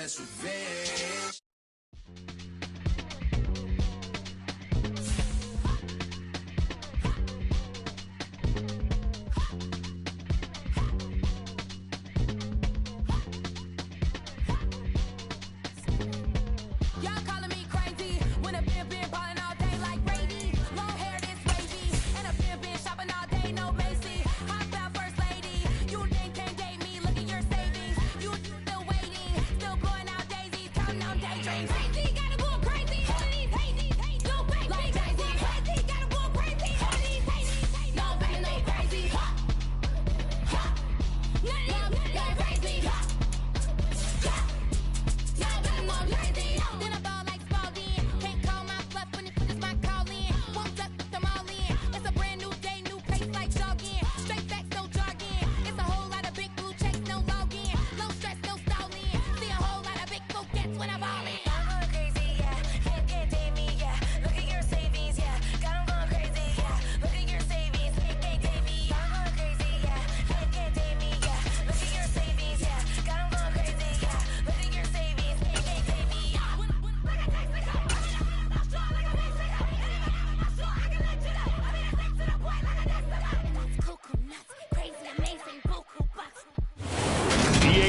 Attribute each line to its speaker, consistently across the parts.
Speaker 1: best revenge.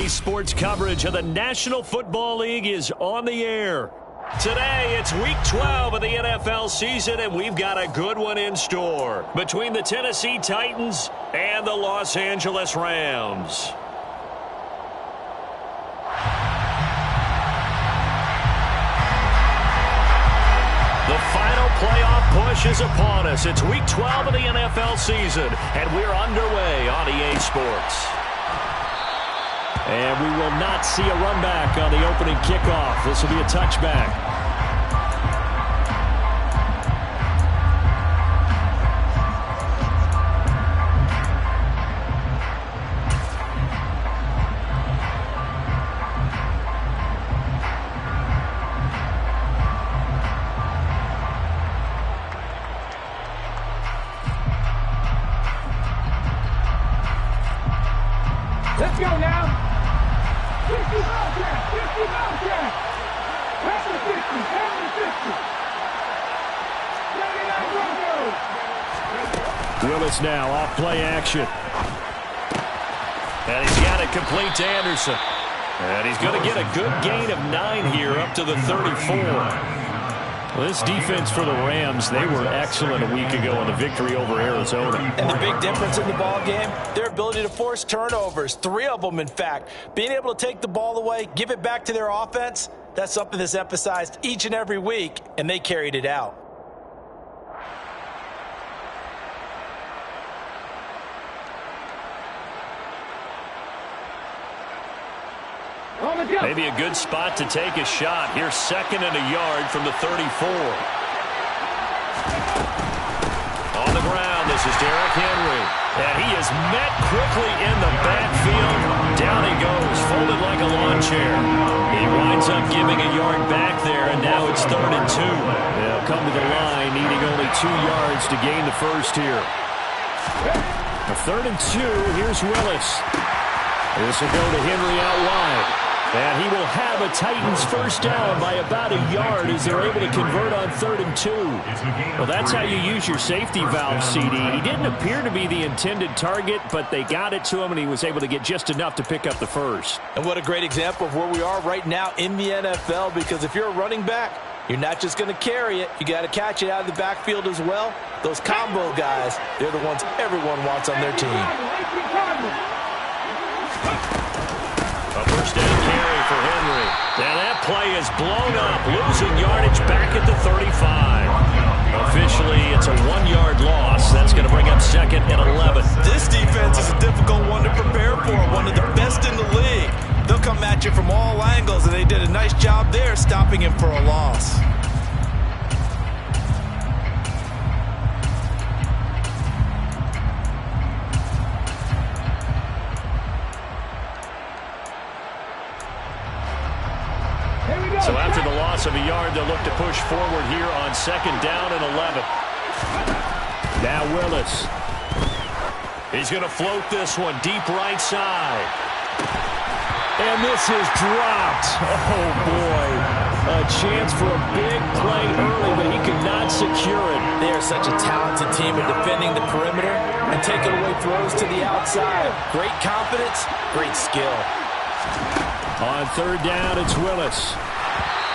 Speaker 2: Sports coverage of the National Football League is on the air. Today, it's Week 12 of the NFL season, and we've got a good one in store between the Tennessee Titans and the Los Angeles Rams. The final playoff push is upon us. It's Week 12 of the NFL season, and we're underway on EA Sports. And we will not see a run back on the opening kickoff. This will be a touchback.
Speaker 3: Let's go now. 50 Bobcat, 50 Bobcat. Pass the 50, pass the 50. 79 Broncos.
Speaker 2: Willis now off play action. And he's got it complete to Anderson. And he's going to get a good gain of 9 here up to the 34. Well, this defense for the Rams, they were excellent a week ago in the victory over Arizona.
Speaker 4: And the big difference in the ball game, their ability to force turnovers, 3 of them in fact. Being able to take the ball away, give it back to their offense, that's something that's emphasized each and every week, and they carried it out.
Speaker 2: Maybe a good spot to take a shot. Here's 2nd and a yard from the 34. On the ground, this is Derrick Henry. And he is met quickly in the backfield. Down he goes, folded like a lawn chair. He winds up giving a yard back there, and now it's 3rd and 2. They'll come to the line, needing only 2 yards to gain the first here. A 3rd and 2, here's Willis. This will go to Henry out wide. And he will have a Titans first down by about a yard as they're able to convert on 3rd and 2. Well, that's how you use your safety valve, CD. He didn't appear to be the intended target, but they got it to him, and he was able to get just enough to pick up the first.
Speaker 4: And what a great example of where we are right now in the NFL, because if you're a running back, you're not just going to carry it. You got to catch it out of the backfield as well. Those combo guys, they're the ones everyone wants on their team.
Speaker 2: A first down carry for Henry. And that play is blown up, losing yardage back at the 35. Officially, it's a 1-yard loss. That's going to bring up 2nd and 11.
Speaker 4: This defense is a difficult one to prepare for, one of the best in the league. They'll come at you from all angles, and they did a nice job there stopping him for a loss.
Speaker 2: So after the loss of a yard, they'll look to push forward here on 2nd down and 11. Now Willis. He's going to float this one deep right side. And this is dropped. Oh, boy. A chance for a big play early, but he could not secure it.
Speaker 4: They are such a talented team in defending the perimeter and taking away throws to the outside. Great confidence, great skill.
Speaker 2: On third down, it's Willis.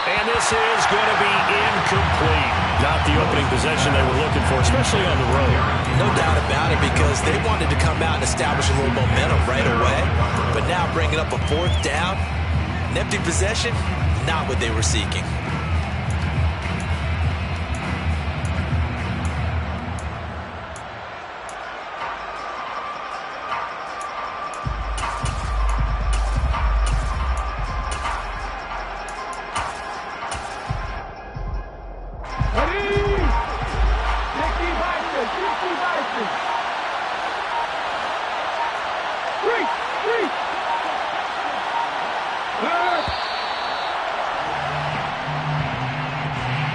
Speaker 2: And this is going to be incomplete. Not the opening possession they were looking for, especially on the road.
Speaker 4: No doubt about it, because they wanted to come out and establish a little momentum right away. But now bringing up a fourth down, an empty possession, not what they were seeking.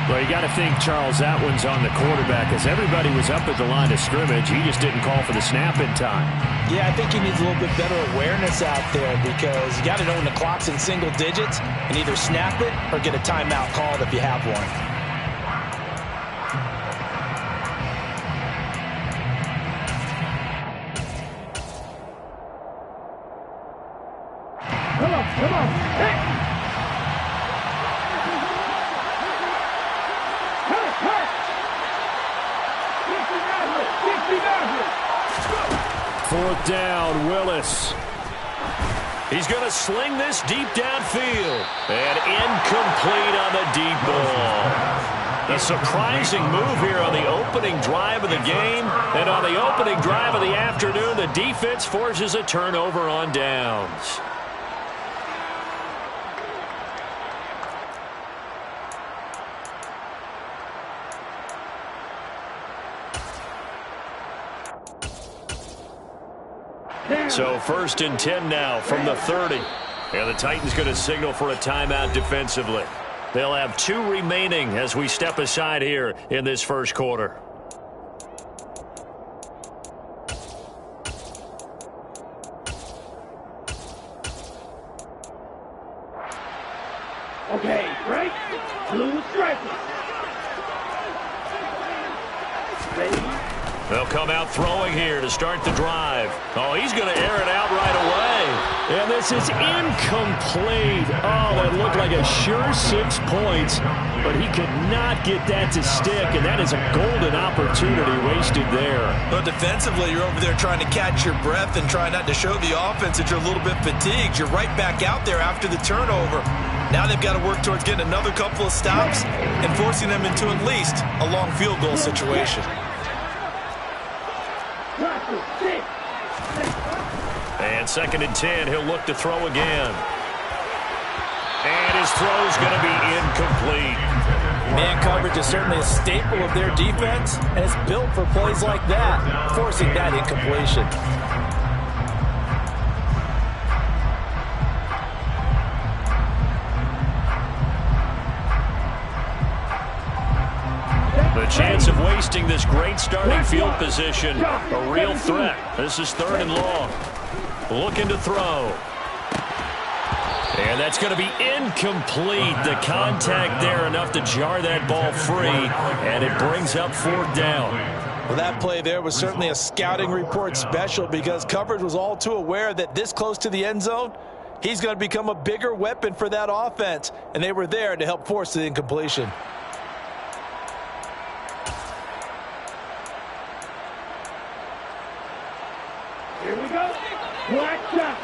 Speaker 2: Well, you got to think, Charles, that one's on the quarterback, as everybody was up at the line of scrimmage. He just didn't call for the snap in time.
Speaker 4: Yeah, I think he needs a little bit better awareness out there, because you got to know when the clock's in single digits and either snap it or get a timeout called if you have one.
Speaker 3: Come on. Hey!
Speaker 2: Fourth down, Willis. He's going to sling this deep downfield. And incomplete on the deep ball. A surprising move here on the opening drive of the game. And on the opening drive of the afternoon, the defense forces a turnover on downs. So 1st and 10 now from the 30. And the Titans going to signal for a timeout defensively. They'll have 2 remaining as we step aside here in this first quarter.
Speaker 3: Okay, break. Blue striker. Ready?
Speaker 2: They'll come out throwing here to start the drive. Oh, he's going to air it out right away. And this is incomplete. Oh, that looked like a sure 6 points, but he could not get that to stick, and that is a golden opportunity wasted there.
Speaker 4: But defensively, you're over there trying to catch your breath and try not to show the offense that you're a little bit fatigued. You're right back out there after the turnover. Now they've got to work towards getting another couple of stops and forcing them into at least a long field goal situation.
Speaker 2: And 2nd and 10, he'll look to throw again. And his throw's going to be incomplete.
Speaker 4: Man coverage is certainly a staple of their defense, and it's built for plays like that, forcing that incompletion.
Speaker 2: The chance of wasting this great starting field position, a real threat. This is 3rd and long. Looking to throw. And that's going to be incomplete. The contact there enough to jar that ball free, and it brings up 4th down.
Speaker 4: Well, that play there was certainly a scouting report special, because coverage was all too aware that this close to the end zone, he's going to become a bigger weapon for that offense, and they were there to help force the incompletion.
Speaker 3: Here we go. Watch out.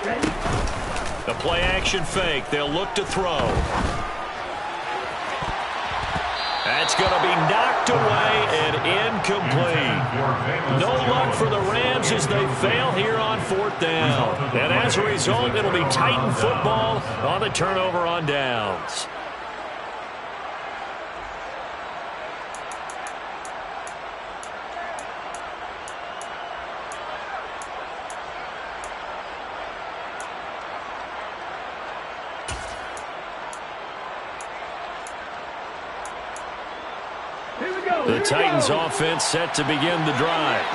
Speaker 3: Ready?
Speaker 2: The play action fake. They'll look to throw. That's going to be knocked away and incomplete. No luck for the Rams as they fail here on 4th down. And as a result, it'll be Titan football on the turnover on downs. The Titans offense set to begin the drive.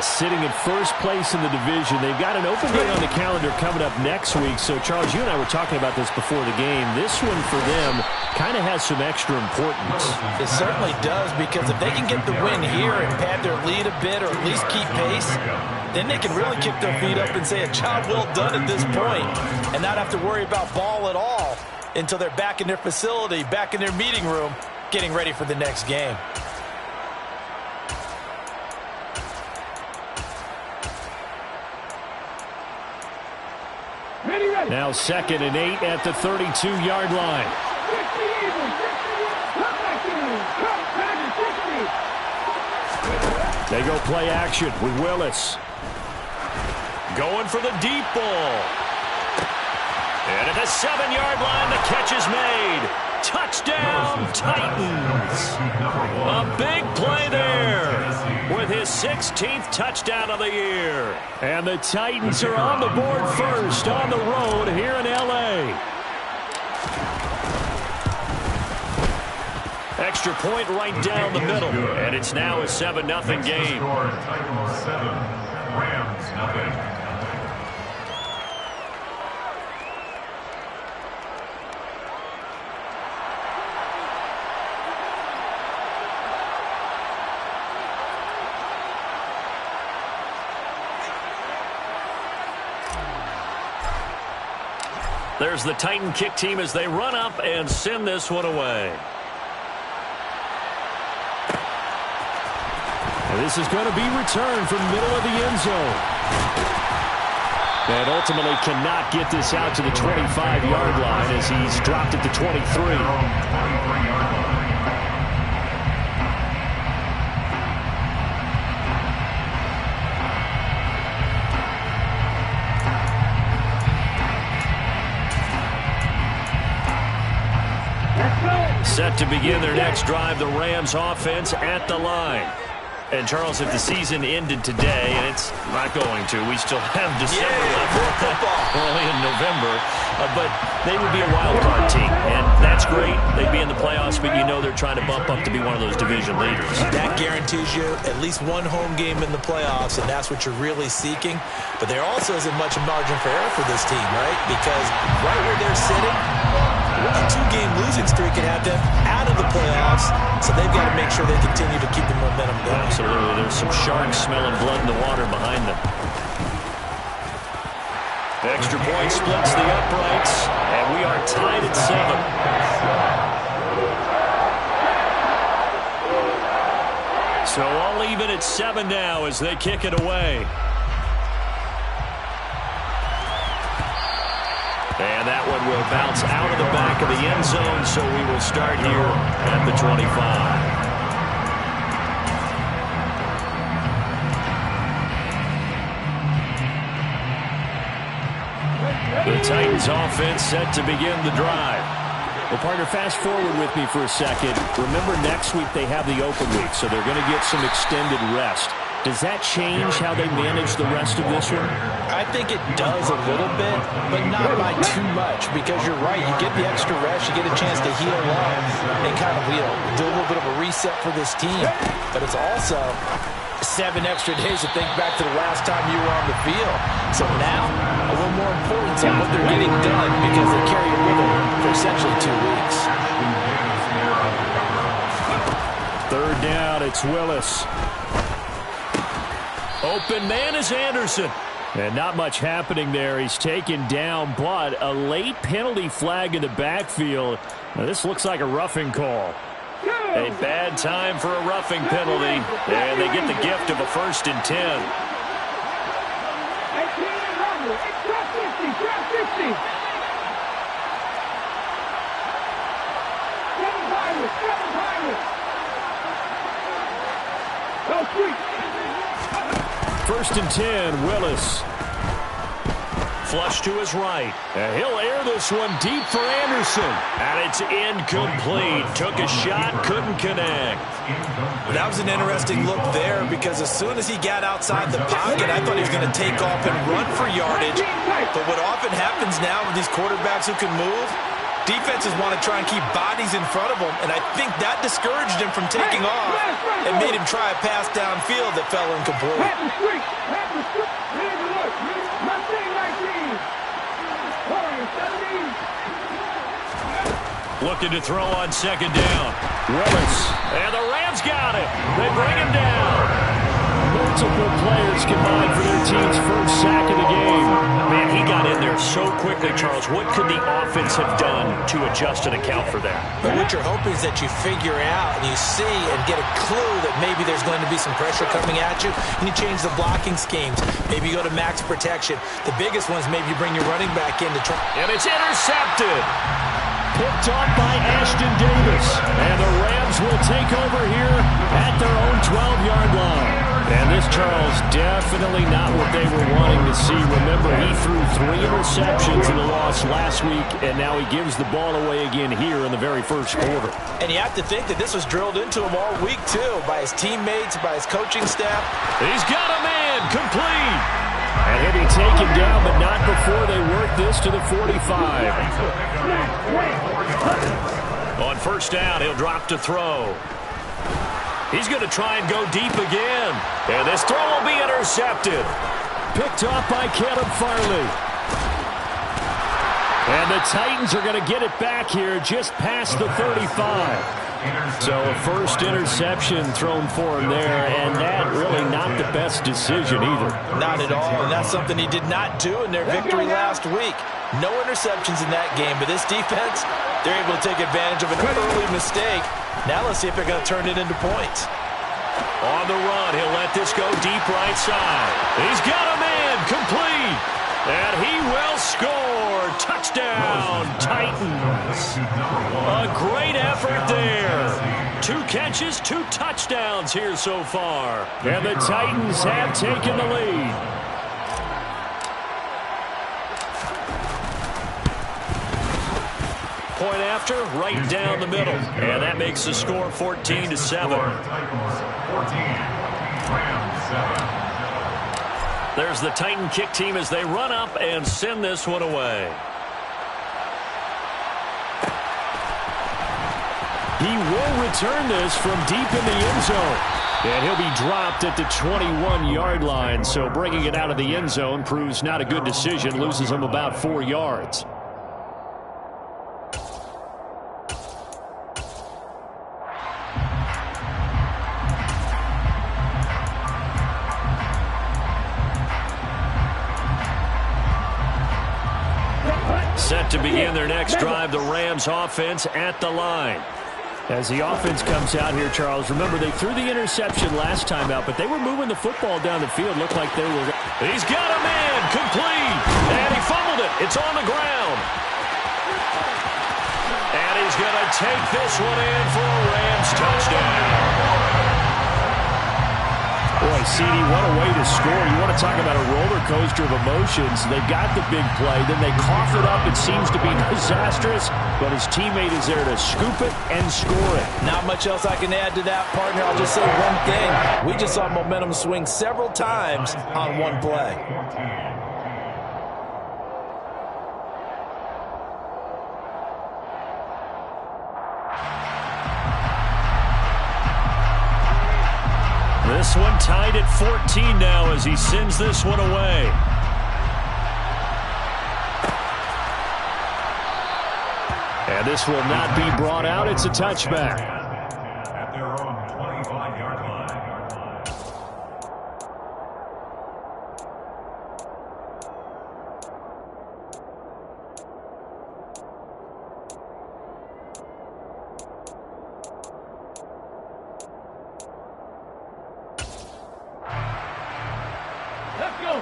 Speaker 2: Sitting in first place in the division. They've got an open date on the calendar coming up next week. So, Charles, you and I were talking about this before the game. This one for them kind of has some extra importance.
Speaker 4: It certainly does, because if they can get the win here and pad their lead a bit, or at least keep pace, then they can really kick their feet up and say a job well done at this point, and not have to worry about ball at all until they're back in their facility, back in their meeting room, getting ready for the next game.
Speaker 2: Now 2nd and 8 at the 32-yard line. They go play action with Willis. Going for the deep ball. And at the 7-yard line, the catch is made. Touchdown, Titans. A big play there with his 16th touchdown of the year. And the Titans are on the board first on the road here in L.A. Extra point right down the middle. And it's now a 7-0 game.
Speaker 3: Titans 7, Rams nothing.
Speaker 2: There's the Titan kick team as they run up and send this one away. And this is going to be returned from the middle of the end zone. And ultimately cannot get this out to the 25-yard line as he's dropped at the 23. Set to begin their next drive, the Rams offense at the line. And, Charles, if the season ended today, and it's not going to, we still have December left, early in November, but they would be a wild card team, and that's great. They'd be in the playoffs, but you know they're trying to bump up to be one of those division leaders.
Speaker 4: That guarantees you at least one home game in the playoffs, and that's what you're really seeking. But there also isn't much margin for error for this team, right? Because right where they're sitting, a 2-game losing streak could have them out of the playoffs, so they've got to make sure they continue to keep the momentum going.
Speaker 2: Absolutely. There's some sharks smelling blood in the water behind them. Extra point splits the uprights, and we are tied at 7. So all even at 7 now as they kick it away. And that one will bounce out of the back of the end zone, so we will start here at the 25. The Titans offense set to begin the drive. Well, partner, fast forward with me for a second. Remember, next week they have the open week, so they're going to get some extended rest. Does that change how they manage the rest of this one?
Speaker 4: I think it does a little bit, but not by too much, because you're right. You get the extra rest, you get a chance to heal up and kind of, do a little bit of a reset for this team. But it's also 7 extra days to think back to the last time you were on the field. So now, a little more importance on what they're getting done, because they carry it with them for essentially 2 weeks.
Speaker 2: 3rd down, it's Willis. Open man is Anderson. And not much happening there. He's taken down, but a late penalty flag in the backfield. Now, this looks like a roughing call. A bad time for a roughing penalty. And they get the gift of a 1st and 10. First and 10, Willis. Flush to his right. And he'll air this one deep for Anderson. And it's incomplete. Took a shot, couldn't connect.
Speaker 4: That was an interesting look there, because as soon as he got outside the pocket, I thought he was going to take off and run for yardage. But what often happens now with these quarterbacks who can move, Defenses want to try and keep bodies in front of him, and I think that discouraged him from taking off and made him try a pass downfield that fell incomplete.
Speaker 2: Looking to throw on second down. Willis. And the Rams got it. They bring him down. Multiple players combined for their team's first sack of the game. Man, he got in there so quickly, Charles. What could the offense have done to adjust and account for that?
Speaker 4: But what you're hoping is that you figure out and you see and get a clue that maybe there's going to be some pressure coming at you, and you change the blocking schemes. Maybe you go to max protection. The biggest one is maybe you bring your running back in to try.
Speaker 2: And it's intercepted. Picked off by Ashton Davis. And the Rams will take over here at their own 12-yard line. And this, Charles, definitely not what they were wanting to see. Remember, he threw 3 interceptions in the loss last week, and now he gives the ball away again here in the very first quarter.
Speaker 4: And you have to think that this was drilled into him all week, too, by his teammates, by his coaching staff.
Speaker 2: He's got a man complete. And he'll be taken down, but not before they work this to the 45. On first down, he'll drop to throw. He's going to try and go deep again. And this throw will be intercepted. Picked off by Caleb Farley. And the Titans are going to get it back here just past the 35. So a first interception thrown for him there, and that really not the best decision either.
Speaker 4: Not at all, and that's something he did not do in their victory last week. No interceptions in that game, but this defense, they're able to take advantage of an early mistake. Now let's see if they're going to turn it into points.
Speaker 2: On the run, he'll let this go deep right side. He's got a man complete, and he will score. Touchdown, Titans. A great effort there. 2 catches, 2 touchdowns here so far. And the Titans have taken the lead. Point after, right down the middle. And that makes the score 14-7. There's the Titan kick team as they run up and send this one away. He will return this from deep in the end zone. And he'll be dropped at the 21-yard line. So bringing it out of the end zone proves not a good decision. Loses him about 4 yards. Set to begin their next drive, the Rams offense at the line. As the offense comes out here, Charles, remember they threw the interception last time out, but they were moving the football down the field. Looked like they were. He's got a man complete, and he fumbled it. It's on the ground. And he's going to take this one in for a Rams touchdown. Boy, CD, what a way to score. You want to talk about a roller coaster of emotions. They've got the big play, then they cough it up. It seems to be disastrous, but his teammate is there to scoop it and score it.
Speaker 4: Not much else I can add to that, partner. I'll just say one thing. We just saw momentum swing several times on one play.
Speaker 2: This one tied at 14 now as he sends this one away. And this will not be brought out. It's a touchback.
Speaker 3: At their own 25-yard line.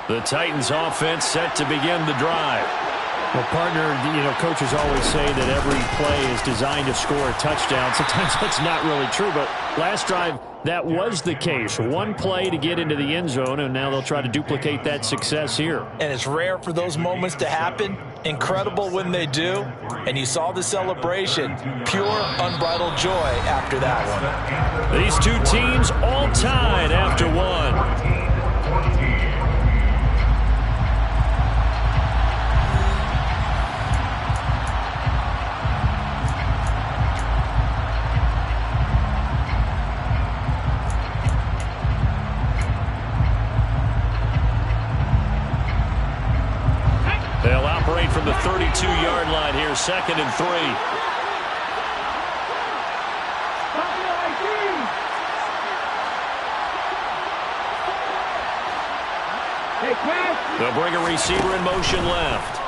Speaker 2: The Titans offense set to begin the drive. Well, partner, coaches always say that every play is designed to score a touchdown. Sometimes that's not really true, but last drive, that was the case. One play to get into the end zone, and now they'll try to duplicate that success here.
Speaker 4: And it's rare for those moments to happen. Incredible when they do. And you saw the celebration. Pure, unbridled joy after that one.
Speaker 2: These two teams all tied after one. from the 32-yard line here, 2nd and 3. They'll bring a receiver in motion left.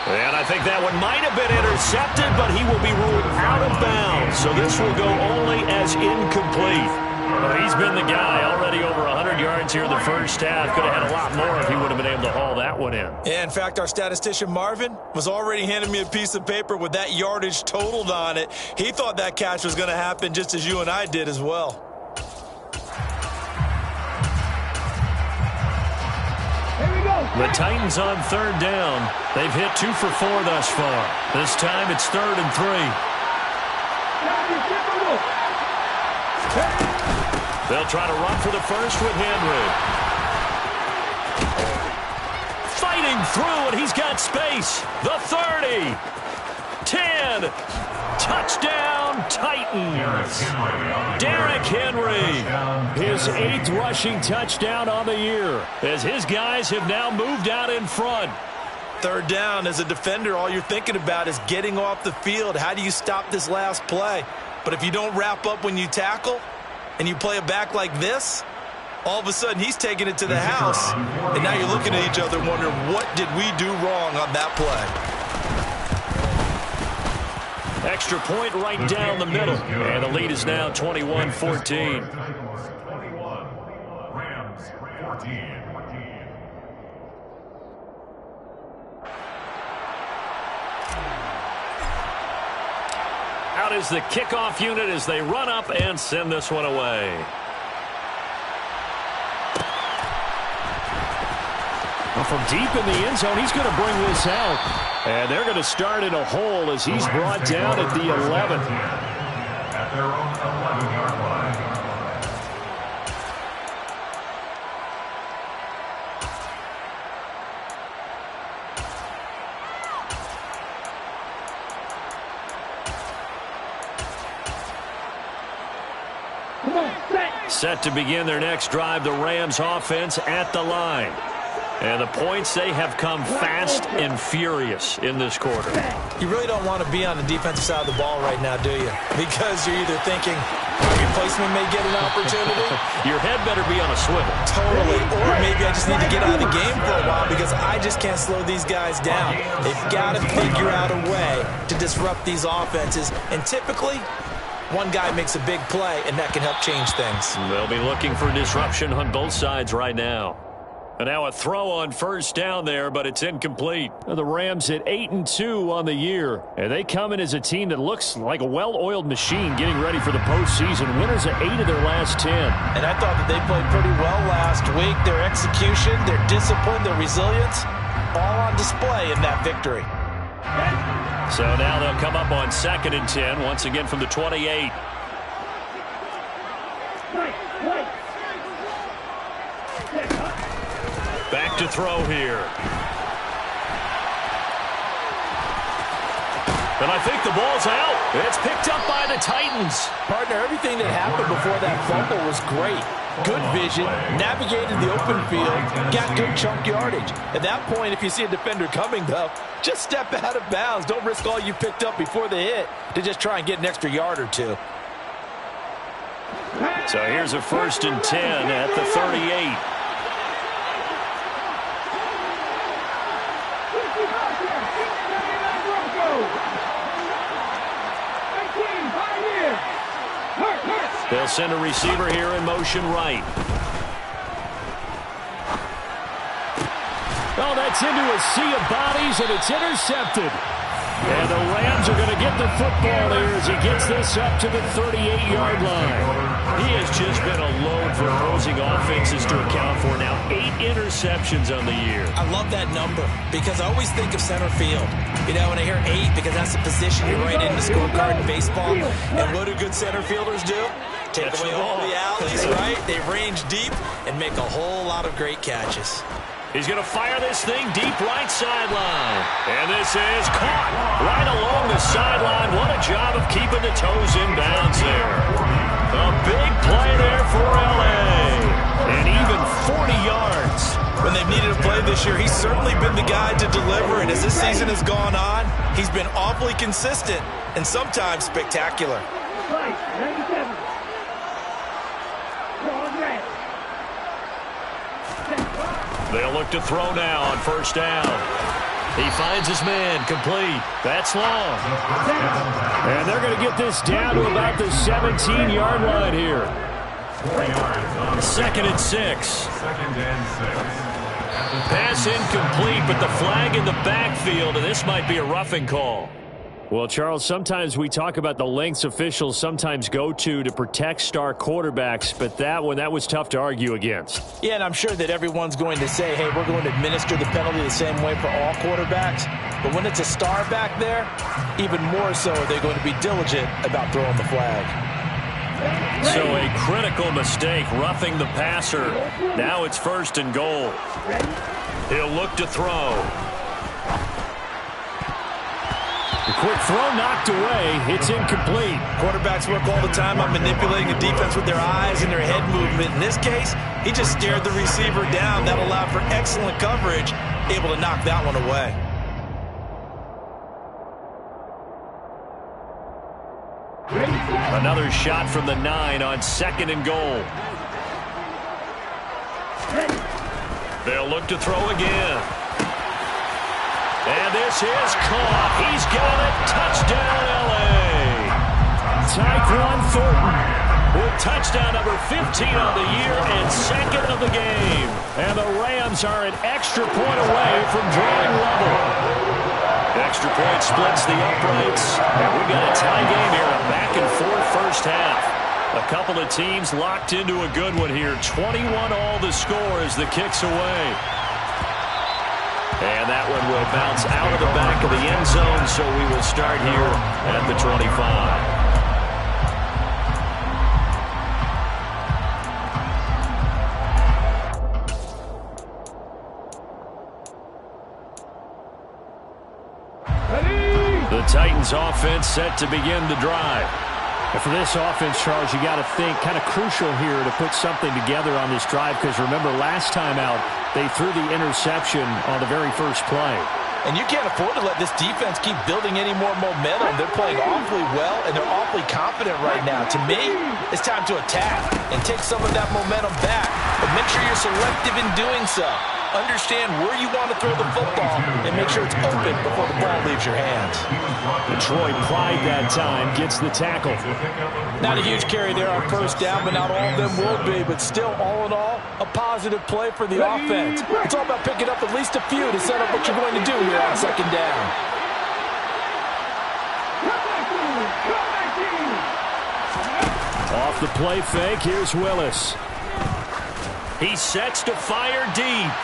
Speaker 2: And I think that one might have been intercepted, but he will be ruled out of bounds. So this will go only as incomplete. Well, he's been the guy, already over 100 yards here in the first half. Could have had a lot more if he would have been able to haul that one in.
Speaker 4: Yeah, in fact, our statistician Marvin was already handing me a piece of paper with that yardage totaled on it. He thought that catch was going to happen just as you and I did as well.
Speaker 2: The Titans on 3rd down. They've hit 2 for 4 thus far. This time it's 3rd and 3. They'll try to run for the first with Henry. Fighting through, and he's got space. The 30. 10. Touchdown, Titans. Derrick Henry, his 8th rushing touchdown on the year, as his guys have now moved out in front.
Speaker 4: 3rd down, as a defender, all you're thinking about is getting off the field. How do you stop this last play? But if you don't wrap up when you tackle and you play it back like this, all of a sudden he's taking it to the house, and now you're looking at each other wondering, what did we do wrong on that play?
Speaker 2: Extra point right down the middle. And the lead is now 21-14. Out is the kickoff unit as they run up and send this one away. Well, from deep in the end zone, he's going to bring this out. And they're going to start in a hole as he's brought down at the 11.
Speaker 3: At their own 11-yard line.
Speaker 2: Set to begin their next drive, the Rams offense at the line. And the points, they have come fast and furious in this quarter.
Speaker 4: You really don't want to be on the defensive side of the ball right now, do you? Because you're either thinking, my replacement may get an opportunity.
Speaker 2: Your head better be on a swivel.
Speaker 4: Totally. Or maybe I just need to get out of the game for a while because I just can't slow these guys down. They've got to figure out a way to disrupt these offenses. And typically, one guy makes a big play, and that can help change things.
Speaker 2: They'll be looking for disruption on both sides right now. And now a throw on first down there, but it's incomplete. The Rams at 8-2 on the year. And they come in as a team that looks like a well-oiled machine getting ready for the postseason. Winners of 8 of their last 10.
Speaker 4: And I thought that they played pretty well last week. Their execution, their discipline, their resilience, all on display in that victory.
Speaker 2: So now they'll come up on 2nd and 10, once again from the 28. Back to throw here. And I think the ball's out. It's picked up by the Titans.
Speaker 4: Partner, everything that happened before that fumble was great. Good vision, navigated the open field, got good chunk yardage. At that point, if you see a defender coming, though, just step out of bounds. Don't risk all you picked up before the hit to just try and get an extra yard or two.
Speaker 2: So here's a 1st and 10 at the 38. They'll send a receiver here in motion right. Oh, that's into a sea of bodies, and it's intercepted. And the Rams are going to get the football here as he gets this up to the 38-yard line. He has just been a load for opposing offenses to account for. Now 8 interceptions on the year.
Speaker 4: I love that number because I always think of center field. You know, when I hear 8, because that's the position you write in the scorecard in baseball. And what do good center fielders do? Take away all the alleys, right? They range deep and make a whole lot of great catches.
Speaker 2: He's going to fire this thing deep right sideline. And this is caught right along the sideline. What a job of keeping the toes in bounds there. A big play there for L.A. And even 40 yards
Speaker 4: this year. He's certainly been the guy to deliver, and as this season has gone on, he's been awfully consistent and sometimes spectacular.
Speaker 2: They'll look to throw now on first down. He finds his man, complete. That's long. And they're going to get this down to about the 17-yard line here. 2nd and 6. Pass incomplete, but the flag in the backfield, and this might be a roughing call. Well, Charles, sometimes we talk about the lengths officials sometimes go to protect star quarterbacks, but that was tough to argue against.
Speaker 4: Yeah, and I'm sure that everyone's going to say, hey, we're going to administer the penalty the same way for all quarterbacks. But when it's a star back there, even more so are they going to be diligent about throwing the flag.
Speaker 2: So a critical mistake, roughing the passer. Now it's 1st and goal. He'll look to throw. The quick throw knocked away. It's incomplete.
Speaker 4: Quarterbacks work all the time on manipulating the defense with their eyes and their head movement. In this case, he just stared the receiver down. That allowed for excellent coverage, able to knock that one away.
Speaker 2: Another shot from the 9 on 2nd and goal. They'll look to throw again. And this is caught. He's got it. Touchdown, L.A. Tyquan Thornton with touchdown number 15 on the year and 2nd of the game. And the Rams are an extra point away from drawing level. Extra point splits the uprights. And we've got a tie game here, a back-and-forth first half. A couple of teams locked into a good one here. 21 all the score as the kick's away. And that one will bounce out of the back of the end zone, so we will start here at the 25. The Titans offense set to begin the drive. And for this offense, Charles, you got to think kind of crucial here to put something together on this drive, because remember last time out they threw the interception on the very first play.
Speaker 4: And you can't afford to let this defense keep building any more momentum. They're playing awfully well, and they're awfully confident right now. To me, it's time to attack and take some of that momentum back. But make sure you're selective in doing so. Understand where you want to throw the football and make sure it's open before the ball leaves your hands.
Speaker 2: Detroit Pride that time gets the tackle.
Speaker 4: Not a huge carry there on first down, but not all of them will be. But still, all in all, a positive play for the offense. It's all about picking up at least a few to set up what you're going to do here on 2nd down.
Speaker 2: Off the play fake, here's Willis. He sets to fire deep.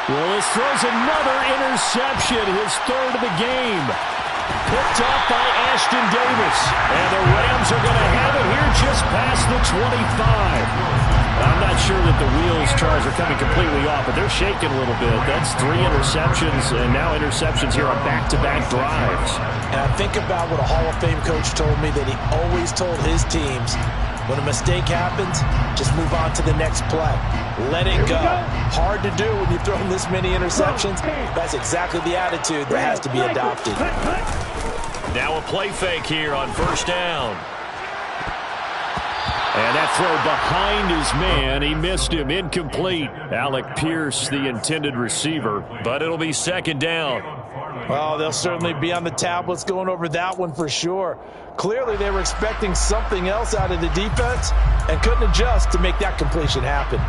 Speaker 2: Willis throws another interception, his 3rd of the game. Picked up by Ashton Davis. And the Rams are going to have it here just past the 25. I'm not sure that the wheels, Charles, are coming completely off, but they're shaking a little bit. That's 3 interceptions, and now interceptions here on back-to-back drives.
Speaker 4: And I think about what a Hall of Fame coach told me, that he always told his teams, when a mistake happens, just move on to the next play. Let it go. Hard to do when you've thrown this many interceptions. That's exactly the attitude that has to be adopted.
Speaker 2: Now a play fake here on first down. And that throw behind his man. He missed him. Incomplete. Alec Pierce, the intended receiver. But it'll be 2nd down.
Speaker 4: Well, they'll certainly be on the tablets going over that one for sure. Clearly, they were expecting something else out of the defense and couldn't adjust to make that completion happen.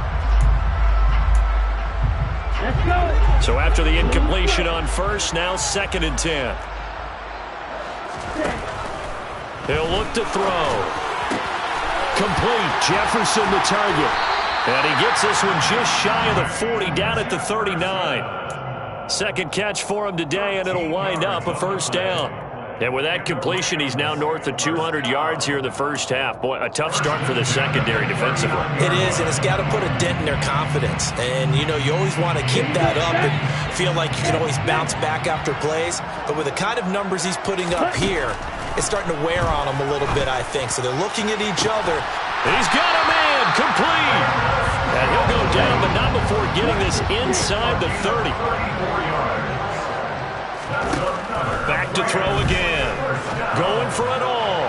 Speaker 2: So after the incompletion on first, now 2nd and 10. He'll look to throw. Complete. Jefferson the target. And he gets this one just shy of the 40, down at the 39. Second catch for him today, and it'll wind up a first down. And with that completion, he's now north of 200 yards here in the first half. Boy, a tough start for the secondary defensively.
Speaker 4: It is, and it's got to put a dent in their confidence. And, you know, you always want to keep that up and feel like you can always bounce back after plays. But with the kind of numbers he's putting up here, it's starting to wear on them a little bit, I think. So they're looking at each other.
Speaker 2: He's got a man, complete. And he'll go down, but not before getting this inside the 30. Back to throw again. Going for it all.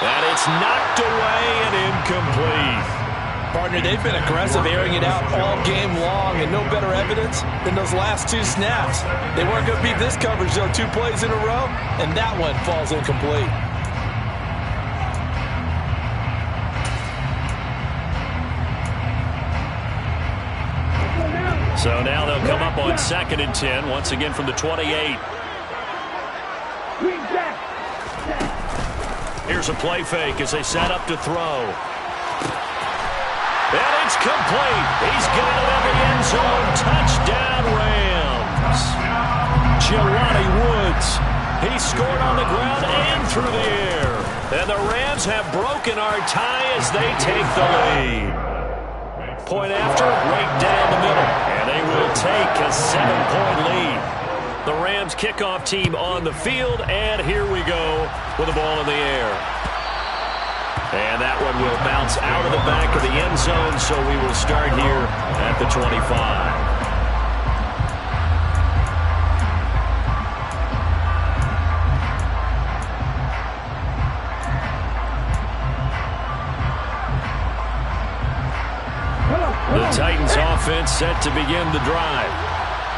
Speaker 2: And it's knocked away and incomplete.
Speaker 4: Partner, they've been aggressive, airing it out all game long, and no better evidence than those last 2 snaps. They weren't going to beat this coverage, though. 2 plays in a row, and that one falls incomplete.
Speaker 2: So now they'll come up on 2nd and 10, once again from the 28. Here's a play fake as they set up to throw. And it's complete. He's got it in the end zone. Touchdown, Rams. Jelani Woods. He scored on the ground and through the air. And the Rams have broken our tie as they take the lead. Point after, right down the middle. And they will take a 7-point lead. The Rams kickoff team on the field. And here we go with the ball in the air. And that one will bounce out of the back of the end zone, so we will start here at the 25. The Titans offense set to begin the drive.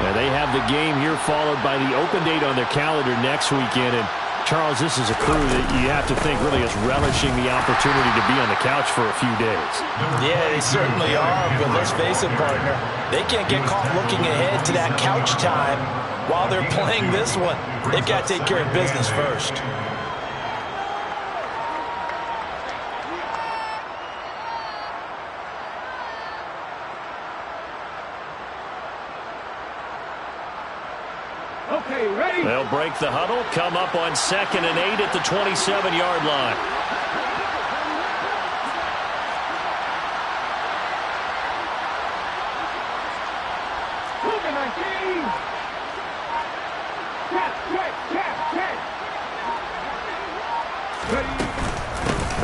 Speaker 2: And they have the game here followed by the open date on their calendar next weekend. And Charles, this is a crew that you have to think really is relishing the opportunity to be on the couch for a few days.
Speaker 4: Yeah, they certainly are, but let's face it, partner. They can't get caught looking ahead to that couch time while they're playing this one. They've got to take care of business first.
Speaker 3: Okay, ready?
Speaker 2: They'll break the huddle, come up on 2nd and 8 at the 27-yard line.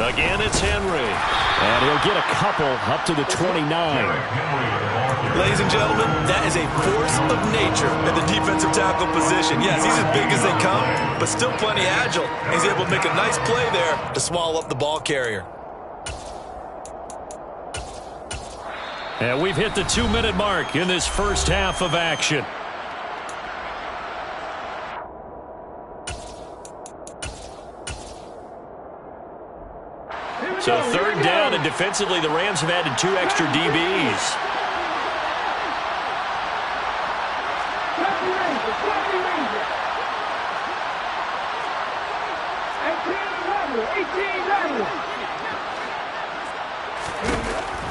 Speaker 2: Again, it's Henry. And he'll get a couple up to the 29.
Speaker 4: Ladies and gentlemen, that is a force of nature in the defensive tackle position. Yes, he's as big as they come, but still plenty agile. He's able to make a nice play there to swallow up the ball carrier.
Speaker 2: And we've hit the 2-minute mark in this first half of action. So 3rd down, and defensively the Rams have added 2 extra DBs.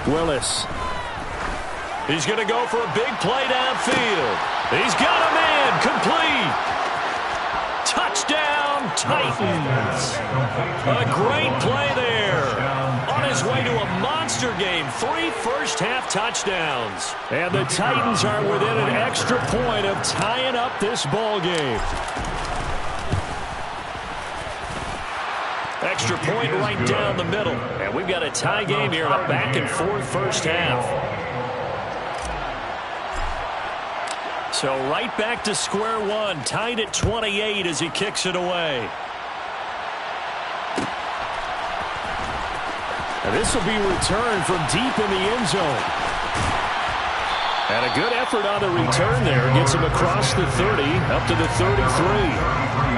Speaker 2: Willis. He's going to go for a big play downfield. He's got a man complete. Touchdown, Titans. A great play there. On his way to a monster game. 3 first-half touchdowns. And the Titans are within an extra point of tying up this ball game. Extra point right down the middle. And we've got a tie game here in a back-and-forth first half. So right back to square one, tied at 28 as he kicks it away. And this will be returned from deep in the end zone. And a good effort on the return there. Gets him across the 30, up to the 33.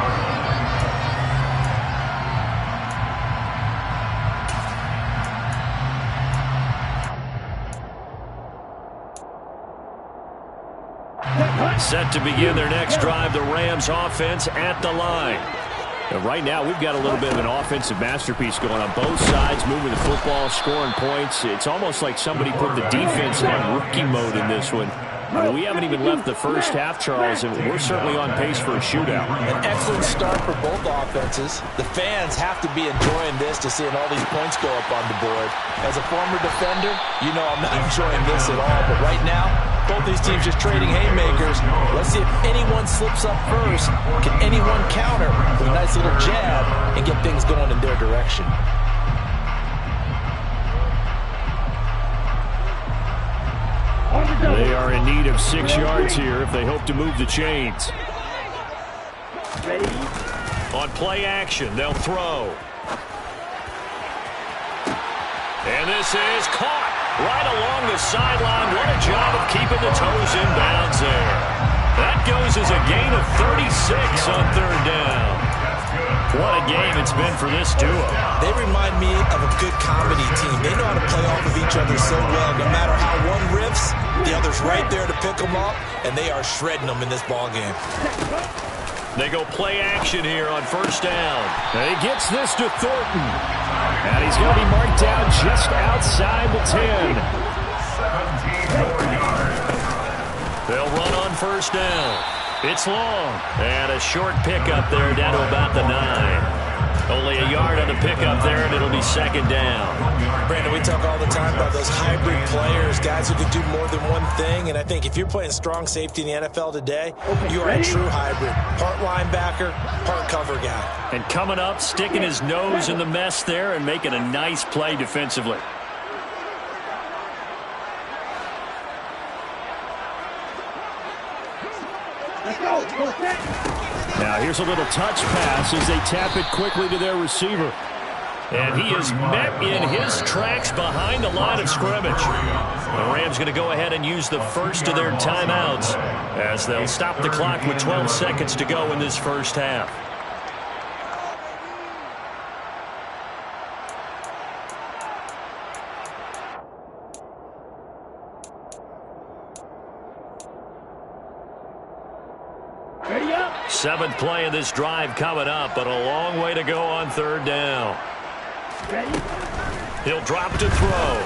Speaker 2: Set to begin their next drive, the Rams offense at the line. And right now, we've got a little bit of an offensive masterpiece going on both sides, moving the football, scoring points. It's almost like somebody put the defense on rookie mode in this one. I mean, we haven't even left the first half, Charles, and we're certainly on pace for a shootout.
Speaker 4: An excellent start for both offenses. The fans have to be enjoying this to seeing all these points go up on the board. As a former defender, you know I'm not enjoying this at all. But right now, both these teams just trading haymakers. Let's see if anyone slips up first. Can anyone counter with a nice little jab and get things going in their direction?
Speaker 2: of 6 yards here if they hope to move the chains.
Speaker 3: Ready?
Speaker 2: On play action, they'll throw. And this is caught right along the sideline. What a job of keeping the toes in bounds there. That goes as a gain of 36 on 3rd down. What a game it's been for this duo.
Speaker 4: They remind me of a good comedy team. They know how to play off of each other so well. No matter how one riffs, the other's right there to pick them up, and they are shredding them in this ballgame.
Speaker 2: They go play action here on 1st down. And he gets this to Thornton. And he's going to be marked down just outside the 10.
Speaker 3: 17 yards.
Speaker 2: They'll run on 1st down. It's long. And a short pickup there down to about the 9. Only a yard on the pickup there, and it'll be 2nd down.
Speaker 4: Brandon, we talk all the time about those hybrid players, guys who can do more than one thing. And I think if you're playing strong safety in the NFL today, you are a true hybrid. Part linebacker, part cover guy.
Speaker 2: And coming up, sticking his nose in the mess there and making a nice play defensively.
Speaker 3: Let's go. Go set.
Speaker 2: Now here's a little touch pass as they tap it quickly to their receiver. And he is met in his tracks behind the line of scrimmage. The Rams going to go ahead and use the first of their timeouts as they'll stop the clock with 12 seconds to go in this 1st half.
Speaker 3: Ready up.
Speaker 2: 7th play of this drive coming up, but a long way to go on 3rd down.
Speaker 3: Ready?
Speaker 2: He'll drop to throw.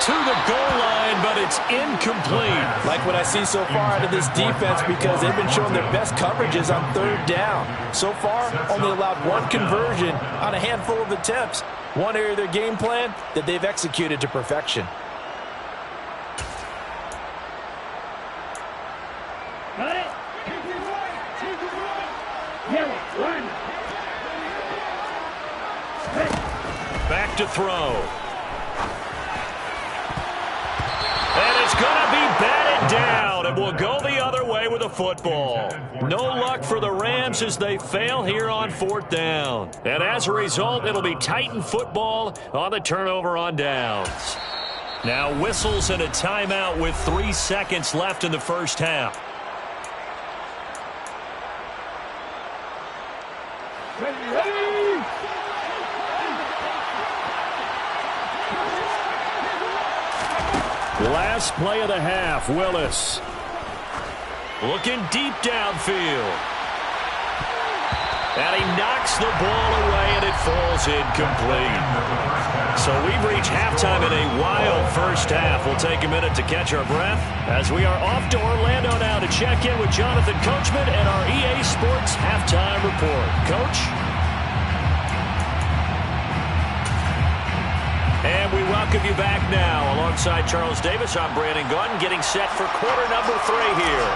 Speaker 2: To the goal line, but it's incomplete.
Speaker 4: Like what I see so far out of this defense because they've been showing their best coverages on 3rd down. So far, only allowed 1 conversion on a handful of attempts. One area of their game plan that they've executed to perfection.
Speaker 3: Got it. Yellow, run.
Speaker 2: Back to throw. And it's going to be batted down, and we'll go the other way with the football. No luck for the Rams as they fail here on 4th down. And as a result, it'll be Titan football on the turnover on downs. Now whistles and a timeout with 3 seconds left in the 1st half. Last play of the half, Willis. Looking deep downfield. And he knocks the ball away, and it falls incomplete. So we've reached halftime in a wild 1st half. We'll take a minute to catch our breath as we are off to Orlando now to check in with Jonathan Coachman and our EA Sports Halftime Report. Coach? And we welcome you back now. Alongside Charles Davis, I'm Brandon Gunn, getting set for quarter number 3 here.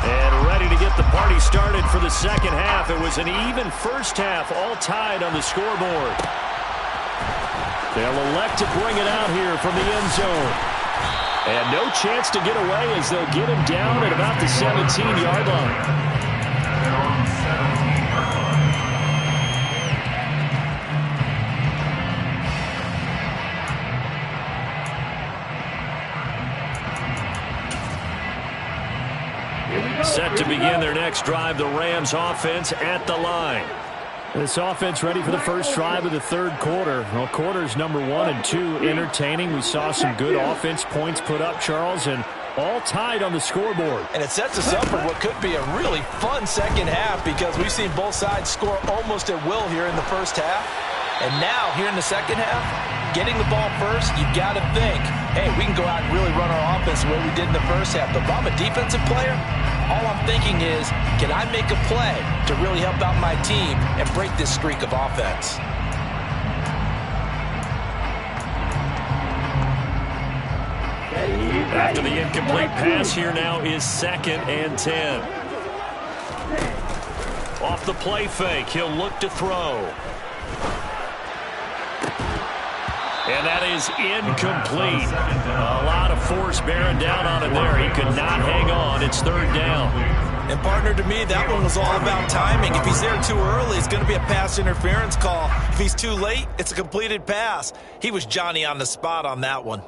Speaker 2: And ready to get the party started for the 2nd half. It was an even 1st half, all tied on the scoreboard. They'll elect to bring it out here from the end zone. And no chance to get away as they'll get him down at about the 17-yard line. Set to begin their next drive, the Rams offense at the line. This offense ready for the first drive of the 3rd quarter. Well, quarters number 1 and 2 entertaining. We saw some good offense points put up, Charles, and all tied on the scoreboard.
Speaker 4: And it sets us up for what could be a really fun 2nd half because we've seen both sides score almost at will here in the 1st half. And now, here in the 2nd half, getting the ball first, you've got to think, hey, we can go out and really run our offense the way we did in the 1st half. But if I'm a defensive player, all I'm thinking is, can I make a play to really help out my team and break this streak of offense?
Speaker 2: After the incomplete pass, here now is 2nd and 10. Off the play fake, he'll look to throw. And that is incomplete. A lot of force bearing down on it there. He could not hang on. It's third down.
Speaker 4: And partner, to me, that one was all about timing. If he's there too early, it's going to be a pass interference call. If he's too late, it's a completed pass. He was Johnny on the spot on that one.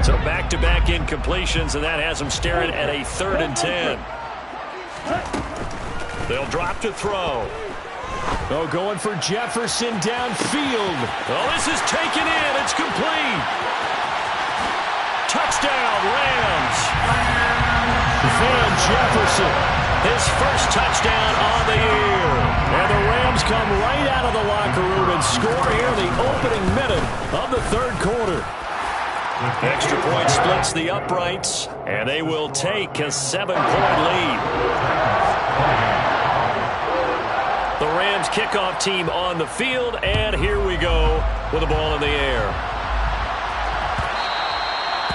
Speaker 2: So back-to-back incompletions, and that has him staring at a 3rd and 10. They'll drop to throw. Oh, going for Jefferson downfield. Oh, this is taken in. It's complete. Touchdown, Rams. Van Jefferson, his first touchdown on the year. And the Rams come right out of the locker room and score here in the opening minute of the 3rd quarter. Extra point splits the uprights, and they will take a 7-point lead. The Rams kickoff team on the field, and here we go with the ball in the air.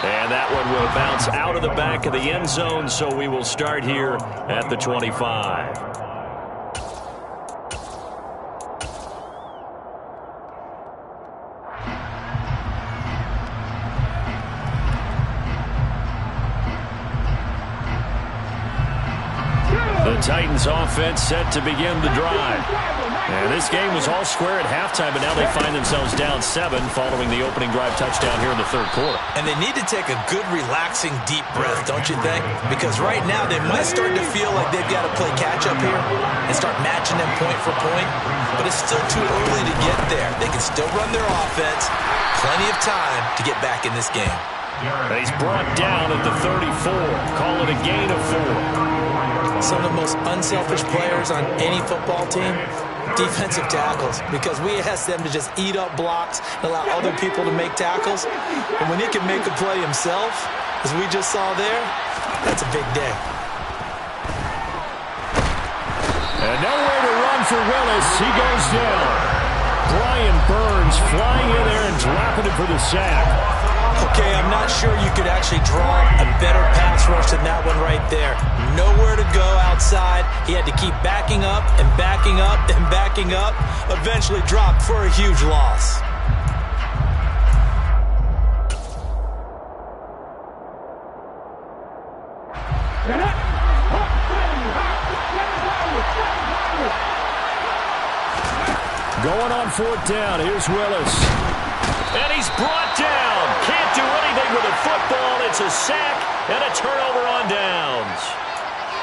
Speaker 2: And that one will bounce out of the back of the end zone, so we will start here at the 25. The Titans offense set to begin the drive. And this game was all square at halftime, but now they find themselves down 7 following the opening drive touchdown here in the 3rd quarter.
Speaker 4: And they need to take a good, relaxing, deep breath, don't you think? Because right now they might start to feel like they've got to play catch-up here and start matching them point for point. But it's still too early to get there. They can still run their offense. Plenty of time to get back in this game.
Speaker 2: He's brought down at the 34. Call it a gain of 4.
Speaker 4: Some of the most unselfish players on any football team, defensive tackles, because we ask them to just eat up blocks and allow other people to make tackles. And when he can make a play himself, as we just saw there, that's a big day.
Speaker 2: And nowhere to run for Willis. He goes down. Brian Burns flying in there and dropping it for the sack.
Speaker 4: Okay, I'm not sure you could actually draw a better pass rush than that one right there. Nowhere to go outside. He had to keep backing up and backing up and backing up. Eventually dropped for a huge loss.
Speaker 2: Going on 4th down. Here's Willis. And he's brought down. Can't do anything with a football. It's a sack and a turnover on downs.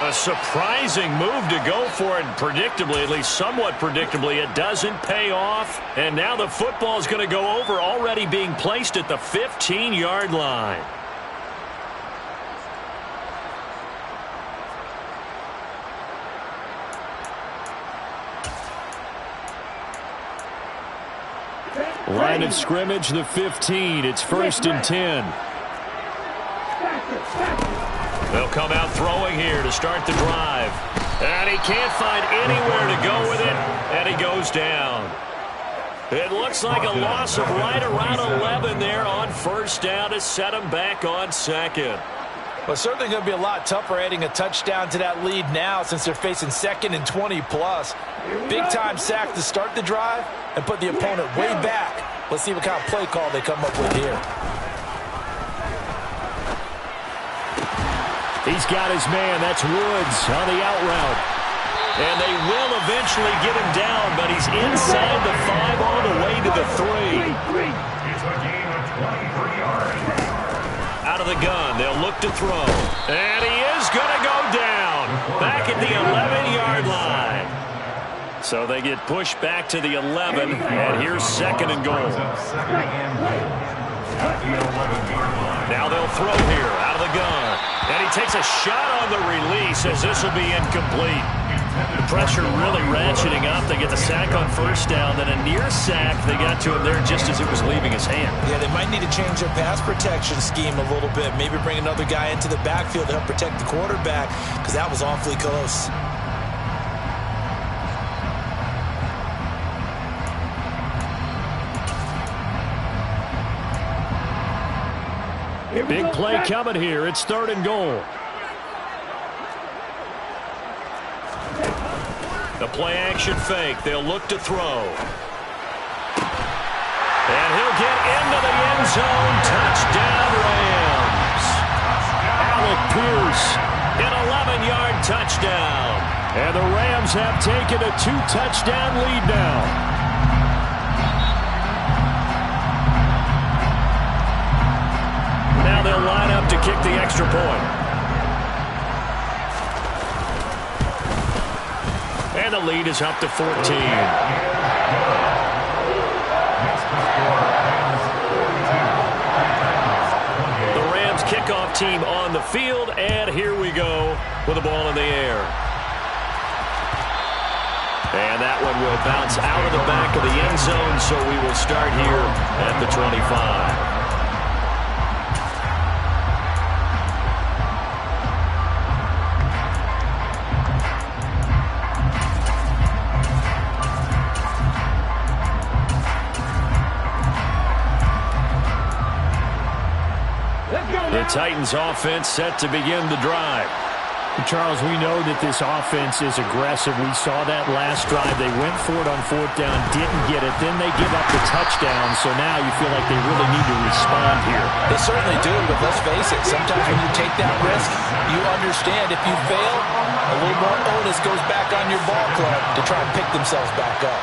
Speaker 2: A surprising move to go for it. Predictably, at least somewhat predictably, it doesn't pay off. And now the football is going to go over, already being placed at the 15-yard line. Line of scrimmage, the 15. It's 1st and 10. They'll come out throwing here to start the drive. And he can't find anywhere to go with it, and he goes down. It looks like a loss of right around 11 there on 1st down to set him back on 2nd.
Speaker 4: Well, it's certainly going to be a lot tougher adding a touchdown to that lead now since they're facing 2nd and 20+. Big-time sack to start the drive and put the opponent way back. Let's see what kind of play call they come up with here.
Speaker 2: He's got his man. That's Woods on the out route. And they will eventually get him down, but he's inside the 5 all the way to the 3. Out of the gun, they'll look to throw. And he is going to go down. Back at the 11-yard line. So they get pushed back to the 11, and here's 2nd and goal. Now they'll throw here out of the gun. And he takes a shot on the release as this will be incomplete. The pressure really ratcheting up. They get the sack on 1st down, then a near sack. They got to him there just as it was leaving his hand.
Speaker 4: Yeah, they might need to change their pass protection scheme a little bit. Maybe bring another guy into the backfield to help protect the quarterback, because that was awfully close.
Speaker 2: Big play coming here. It's 3rd and goal. The play-action fake. They'll look to throw. And he'll get into the end zone. Touchdown, Rams. Alec Pierce, an 11-yard touchdown. And the Rams have taken a 2-touchdown lead now. Now they'll line up to kick the extra point. And the lead is up to 14. Kickoff team on the field, and here we go with the ball in the air. And that one will bounce out of the back of the end zone, so we will start here at the 25. The Titans offense set to begin the drive.
Speaker 1: Charles, we know that this offense is aggressive. We saw that last drive. They went for it on 4th down, didn't get it. Then they give up the touchdown. So now you feel like they really need to respond here.
Speaker 4: They certainly do, but let's face it. Sometimes when you take that risk, you understand if you fail, a little more onus goes back on your ball club to try and pick themselves back up.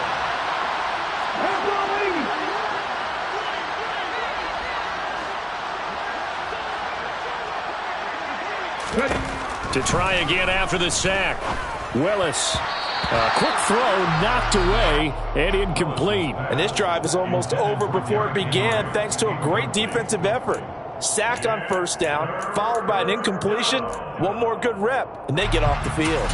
Speaker 2: To try again after the sack.
Speaker 1: Willis. A quick throw knocked away and incomplete.
Speaker 4: And this drive is almost over before it began thanks to a great defensive effort. Sack on 1st down, followed by an incompletion. One more good rep, and they get off the field.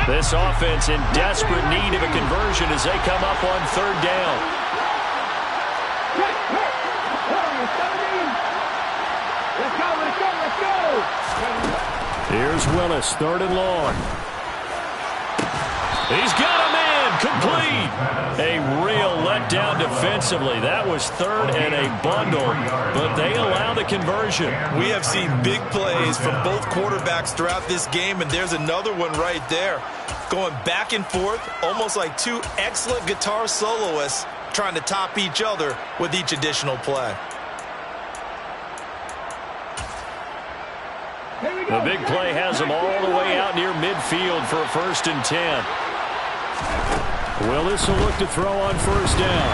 Speaker 2: This offense in desperate need of a conversion as they come up on 3rd down.
Speaker 1: Here's Willis, 3rd and long.
Speaker 2: He's got a man, complete. A real letdown defensively. That was 3rd and a bundle, but they allow the conversion.
Speaker 5: We have seen big plays from both quarterbacks throughout this game, and there's another one right there. Going back and forth, almost like two excellent guitar soloists trying to top each other with each additional play.
Speaker 2: The big play has them all the way out near midfield for a 1st and 10.
Speaker 1: Willis will look to throw on 1st down.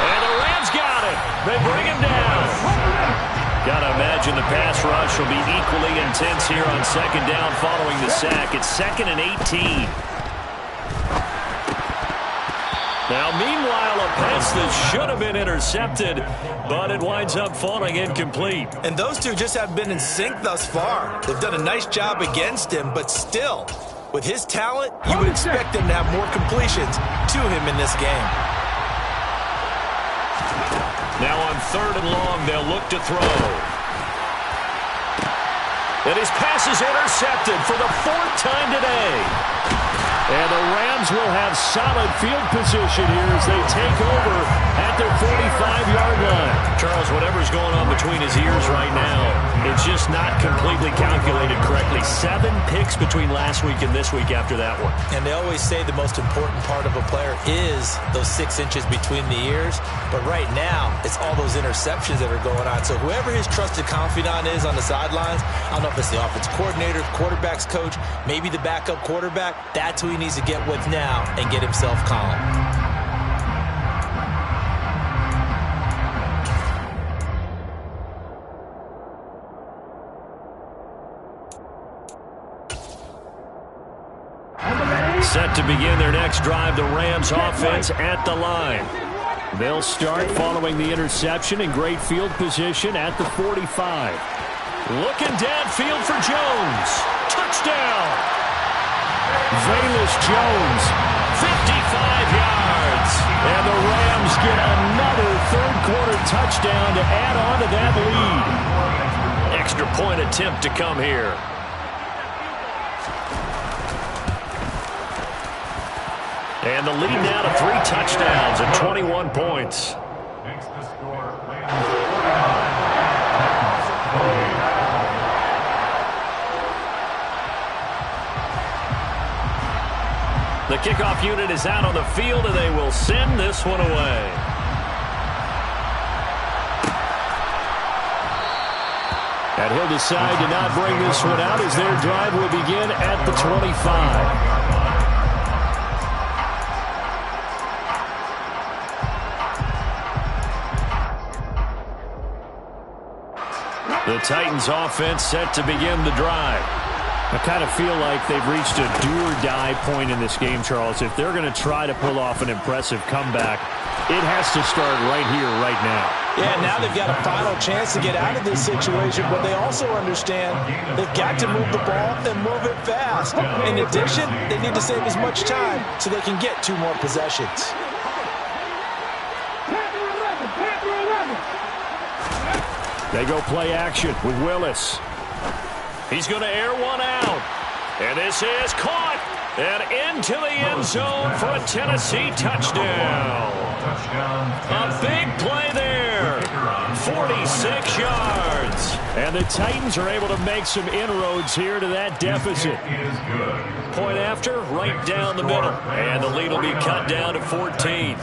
Speaker 2: And the Rams got it. They bring him down. Got to imagine the pass rush will be equally intense here on 2nd down following the sack. It's 2nd and 18. Now, meanwhile, a pass that should have been intercepted, but it winds up falling incomplete.
Speaker 5: And those two just have been in sync thus far. They've done a nice job against him, but still, with his talent, you would expect them to have more completions to him in this game.
Speaker 2: Now on 3rd and long, they'll look to throw. And his pass is intercepted for the 4th time today.
Speaker 1: And the Rams will have solid field position here as they take over at their 45-yard line.
Speaker 2: Charles, whatever's going on between his ears right now, it's just not completely calculated correctly. 7 picks between last week and this week after that one.
Speaker 4: And they always say the most important part of a player is those 6 inches between the ears. But right now, it's all those interceptions that are going on. So whoever his trusted confidant is on the sidelines, I don't know if it's the offense coordinator, quarterback's coach, maybe the backup quarterback, that's who he needs to get with now and get himself calm.
Speaker 2: Set to begin their next drive, the Rams offense at the line.
Speaker 1: They'll start following the interception in great field position at the 45.
Speaker 2: Looking downfield for Jones. Touchdown!
Speaker 1: Velus Jones,
Speaker 2: 55 yards.
Speaker 1: And the Rams get another 3rd-quarter touchdown to add on to that lead.
Speaker 2: Extra point attempt to come here. And the lead now to 3 touchdowns and 21 points. The kickoff unit is out on the field, and they will send this one away.
Speaker 1: And he'll decide to not bring this one out as their drive will begin at the 25.
Speaker 2: The Titans offense set to begin the drive.
Speaker 1: I kind of feel like they've reached a do-or-die point in this game, Charles. If they're going to try to pull off an impressive comeback, it has to start right here, right now.
Speaker 4: Yeah, now they've got a final chance to get out of this situation, but they also understand they've got to move the ball and move it fast. In addition, they need to save as much time so they can get 2 more possessions.
Speaker 1: They go play action with Willis.
Speaker 2: He's going to air one out. And this is caught. And into the end zone for a Tennessee touchdown. A big play there. 46 yards.
Speaker 1: And the Titans are able to make some inroads here to that deficit.
Speaker 2: Point after, right down the middle. And the lead will be cut down to 14.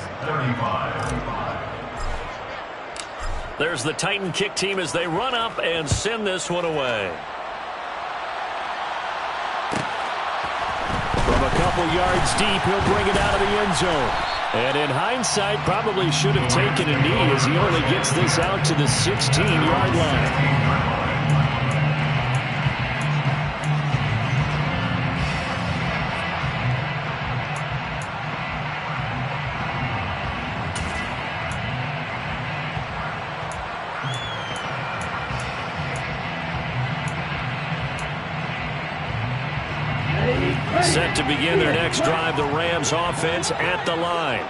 Speaker 2: There's the Titan kick team as they run up and send this one away.
Speaker 1: From a couple yards deep, he'll bring it out of the end zone. And in hindsight, probably should have taken a knee as he only gets this out to the 16-yard line.
Speaker 2: Set to begin their next drive, the Rams offense at the line.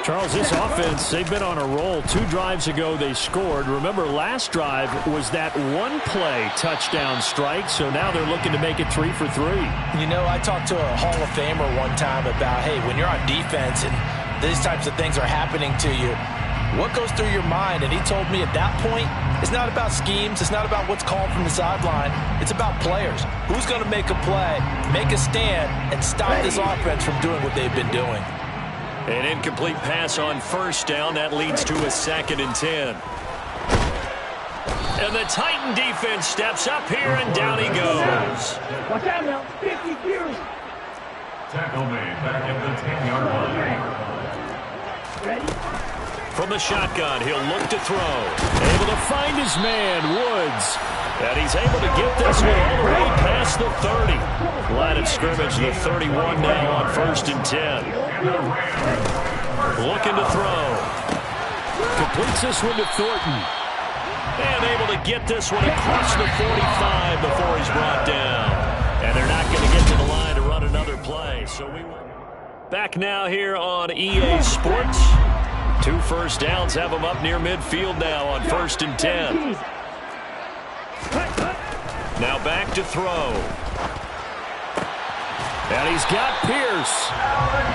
Speaker 1: Charles, this offense, they've been on a roll. 2 drives ago, they scored. Remember, last drive was that one-play touchdown strike, so now they're looking to make it 3 for 3.
Speaker 4: You know, I talked to a Hall of Famer one time about, hey, when you're on defense and these types of things are happening to you, what goes through your mind? And he told me at that point, it's not about schemes. It's not about what's called from the sideline. It's about players. Who's going to make a play, make a stand, and stop this offense from doing what they've been doing?
Speaker 2: An incomplete pass on first down. That leads to a 2nd and 10. And the Titan defense steps up here, and down he goes.
Speaker 3: Watch out now. 50 years.
Speaker 6: Tackle made back at the 10-yard line.
Speaker 3: Ready?
Speaker 2: From the shotgun, he'll look to throw.
Speaker 1: Able to find his man, Woods.
Speaker 2: And he's able to get this one all the way past the 30. Line of scrimmage, the 31 now on 1st and 10. Looking to throw.
Speaker 1: Completes this one to Thornton.
Speaker 2: And able to get this one across the 45 before he's brought down. And they're not going to get to the line to run another play. So we will. Back now here on EA Sports. 2 first downs have them up near midfield now on 1st and 10. Now back to throw.
Speaker 1: And he's got Pierce.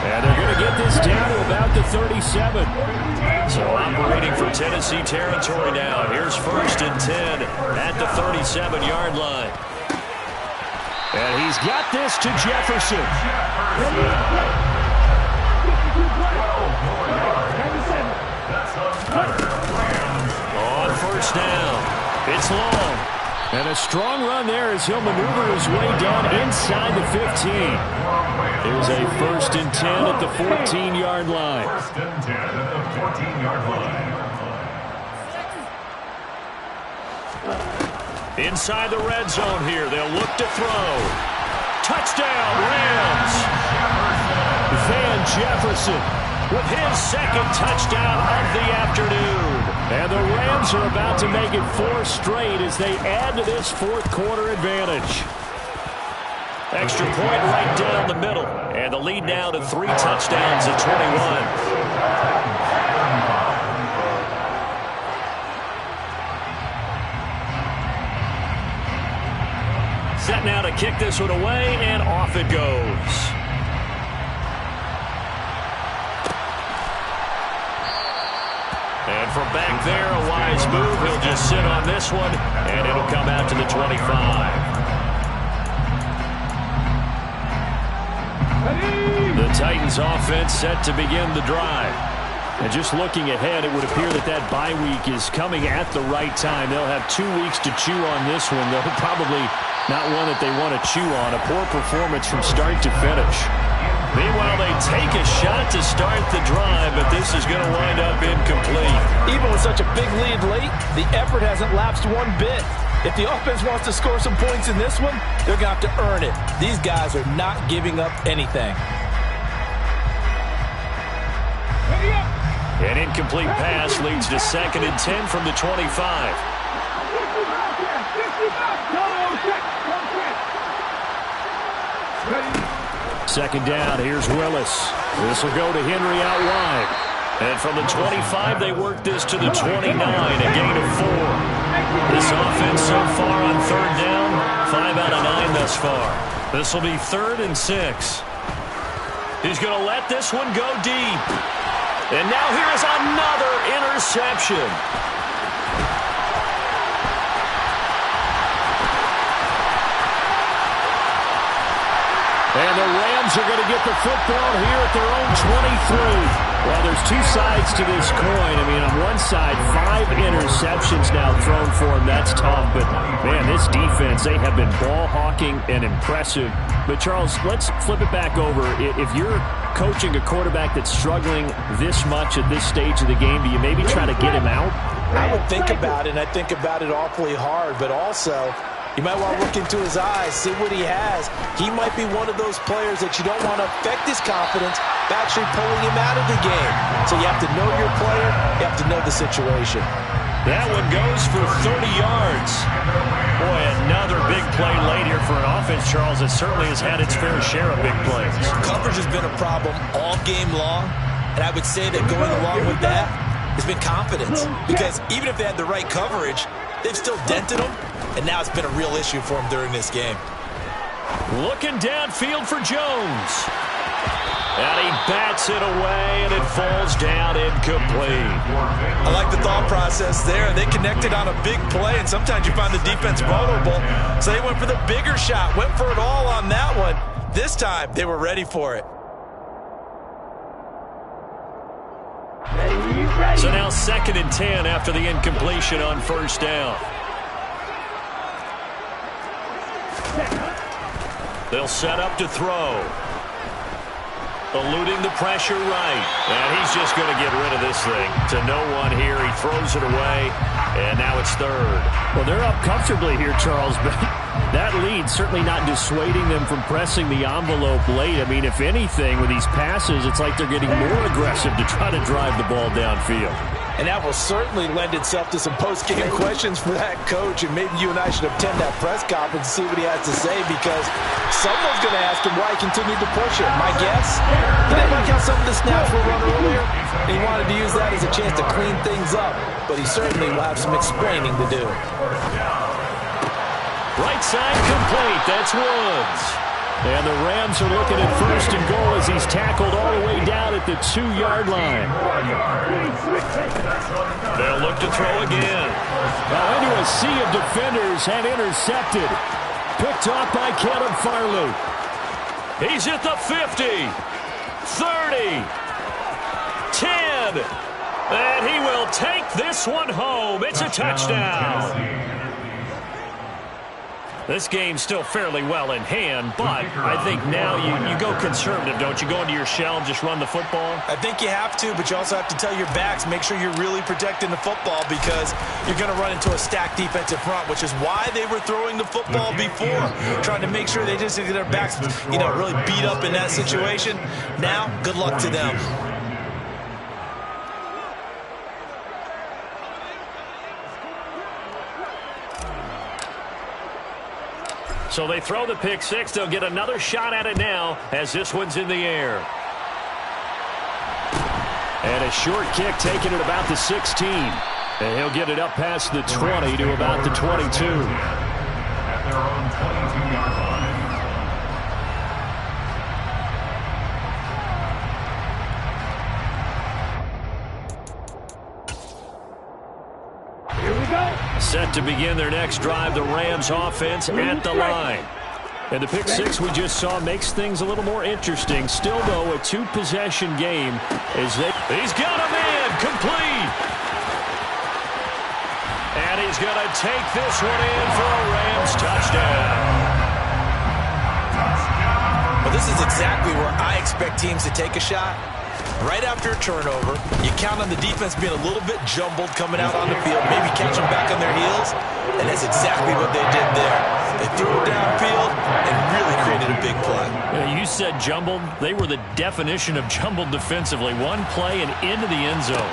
Speaker 1: And they're going to get this down to about the 37.
Speaker 2: So operating for Tennessee territory now. Here's 1st and 10 at the 37-yard line.
Speaker 1: And he's got this to Jefferson.
Speaker 2: On 1st down. It's long.
Speaker 1: And a strong run there as he'll maneuver his way down inside the 15. Here's a 1st and 10 at the 14-yard line.
Speaker 6: 1st and 10 at the 14-yard line.
Speaker 2: Inside the red zone here. They'll look to throw. Touchdown, Rams.
Speaker 1: Van Jefferson
Speaker 2: with his 2nd touchdown of the afternoon.
Speaker 1: And the Rams are about to make it 4 straight as they add to this 4th quarter advantage.
Speaker 2: Extra point right down the middle. And the lead now to 3 touchdowns at 21. Set now to kick this one away, and off it goes. And from back there, a wise move. He'll just sit on this one, and it'll come out to the 25. The Titans offense set to begin the drive. And just looking ahead, it would appear that that bye week is coming at the right time. They'll have 2 weeks to chew on this one, though probably not one that they want to chew on. A poor performance from start to finish. Meanwhile, they take a shot to start the drive, but this is going to wind up incomplete.
Speaker 4: Even with such a big lead late, the effort hasn't lapsed one bit. If the offense wants to score some points in this one, they're going to have to earn it. These guys are not giving up anything.
Speaker 2: An incomplete pass leads to 2nd and 10 from the 25. Second down, here's Willis. This will go to Henry out wide. And from the 25, they work this to the 29, a gain of 4. This offense so far on 3rd down, 5 out of 9 thus far. This will be 3rd and 6. He's going to let this one go deep. And now here is another interception.
Speaker 1: And the Rams are going to get the football here at their own 23. Well, there's 2 sides to this coin. I mean, on one side, 5 interceptions now thrown for him. That's tough. But, man, this defense, they have been ball hawking and impressive. But, Charles, let's flip it back over. If you're coaching a quarterback that's struggling this much at this stage of the game, do you maybe try to get him out?
Speaker 4: I would think about it, and I think about it awfully hard. But also, you might want to look into his eyes, see what he has. He might be one of those players that you don't want to affect his confidence by actually pulling him out of the game. So you have to know your player. You have to know the situation.
Speaker 2: That one goes for 30 yards. Boy, another big play late here for an offense, Charles, that certainly has had its fair share of big plays.
Speaker 5: Coverage has been a problem all game long, and I would say that going along with that has been confidence. Because even if they had the right coverage, they've still dented them, and now it's been a real issue for them during this game.
Speaker 2: Looking downfield for Jones. And he bats it away, and it falls down incomplete.
Speaker 5: I like the thought process there. They connected on a big play, and sometimes you find the defense vulnerable. So they went for the bigger shot, went for it all on that one. This time, they were ready for it.
Speaker 2: So now 2nd and 10 after the incompletion on 1st down. They'll set up to throw. Eluding the pressure right. And he's just going to get rid of this thing to no one here. He throws it away, and now it's 3rd.
Speaker 1: Well, they're up comfortably here, Charles, but that lead certainly not dissuading them from pressing the envelope late. I mean, if anything, with these passes, it's like they're getting more aggressive to try to drive the ball downfield.
Speaker 4: And that will certainly lend itself to some post-game questions for that coach. And maybe you and I should attend that press conference and see what he has to say, because someone's going to ask him why he continued to push it. My guess, he didn't like how some of the snaps were run earlier. He wanted to use that as a chance to clean things up. But he certainly will have some explaining to do.
Speaker 2: Right side complete. That's Woods.
Speaker 1: And the Rams are looking at 1st and goal as he's tackled all the way down at the 2-yard line.
Speaker 2: They'll look to throw again.
Speaker 1: Now into a sea of defenders and intercepted. Picked off by Caleb Farley.
Speaker 2: He's at the 50, 30, 10, and he will take this one home. It's a touchdown. This game's still fairly well in hand, but I think now you go conservative, don't you? Go into your shell and just run the football?
Speaker 5: I think you have to, but you also have to tell your backs, make sure you're really protecting the football, because you're going to run into a stacked defensive front, which is why they were throwing the football before, trying to make sure they just get their backs, really beat up in that situation. Now, good luck to them.
Speaker 2: So they throw the pick six. They'll get another shot at it now as this one's in the air.
Speaker 1: And a short kick taken at about the 16. And he'll get it up past the 20 to about the 22.
Speaker 6: At their own 22-yard line.
Speaker 2: Set to begin their next drive, the Rams offense at the line. And the pick six we just saw makes things a little more interesting. Still, though, a two-possession game. He's got him in, complete. And he's going to take this one in for a Rams touchdown.
Speaker 4: Well, this is exactly where I expect teams to take a shot. Right after a turnover, you count on the defense being a little bit jumbled coming out on the field, maybe catch them back on their heels, and that's exactly what they did there. They threw it downfield and really created a big play.
Speaker 2: Yeah, you said jumbled. They were the definition of jumbled defensively. One play and into the end zone.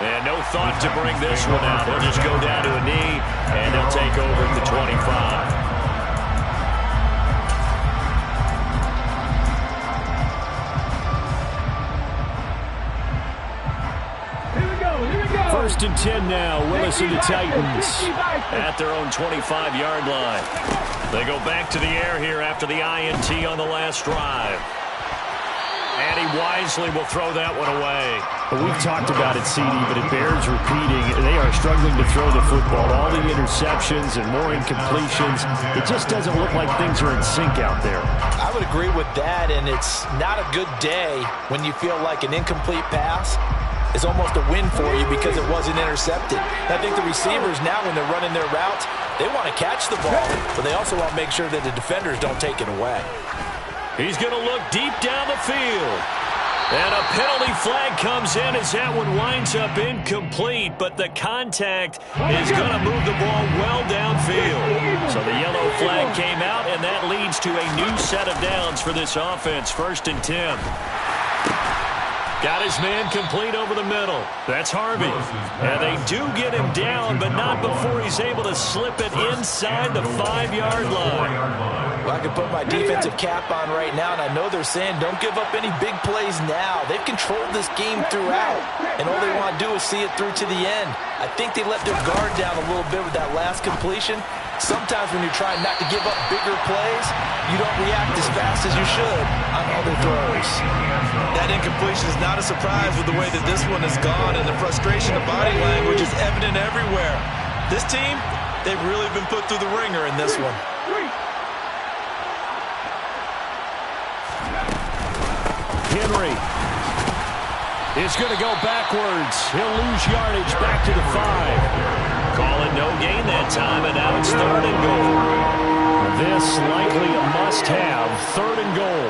Speaker 2: And no thought to bring this one out. They'll just go down to a knee, and they'll take over at the 25. First and 10 now. Willis and the Titans at their own 25-yard line. They go back to the air here after the INT on the last drive. And he wisely will throw that one away.
Speaker 1: But we've talked about it, CD, but it bears repeating. They are struggling to throw the football. All the interceptions and more incompletions. It just doesn't look like things are in sync out there.
Speaker 4: I would agree with that, and it's not a good day when you feel like an incomplete pass is almost a win for you because it wasn't intercepted. I think the receivers now, when they're running their routes, they want to catch the ball, but they also want to make sure that the defenders don't take it away.
Speaker 2: He's going to look deep down the field. And a penalty flag comes in as that one winds up incomplete, but the contact is going to move the ball well downfield. So the yellow flag came out, and that leads to a new set of downs for this offense. First and 10. Got his man complete over the middle. That's Harvey. And they do get him down, but not before he's able to slip it inside the 5-yard line.
Speaker 4: Well, I can put my defensive cap on right now, and I know they're saying don't give up any big plays now. They've controlled this game throughout, and all they want to do is see it through to the end. I think they let their guard down a little bit with that last completion. Sometimes when you're trying not to give up bigger plays, you don't react as fast as you should on other throws.
Speaker 5: That incompletion is not a surprise with the way that this one has gone, and the frustration of body language is evident everywhere. This team, they've really been put through the ringer in this one.
Speaker 2: Henry is going to go backwards. He'll lose yardage back to the 5. Call it no gain that time, and now it's 3rd and goal. This likely a must-have, 3rd and goal.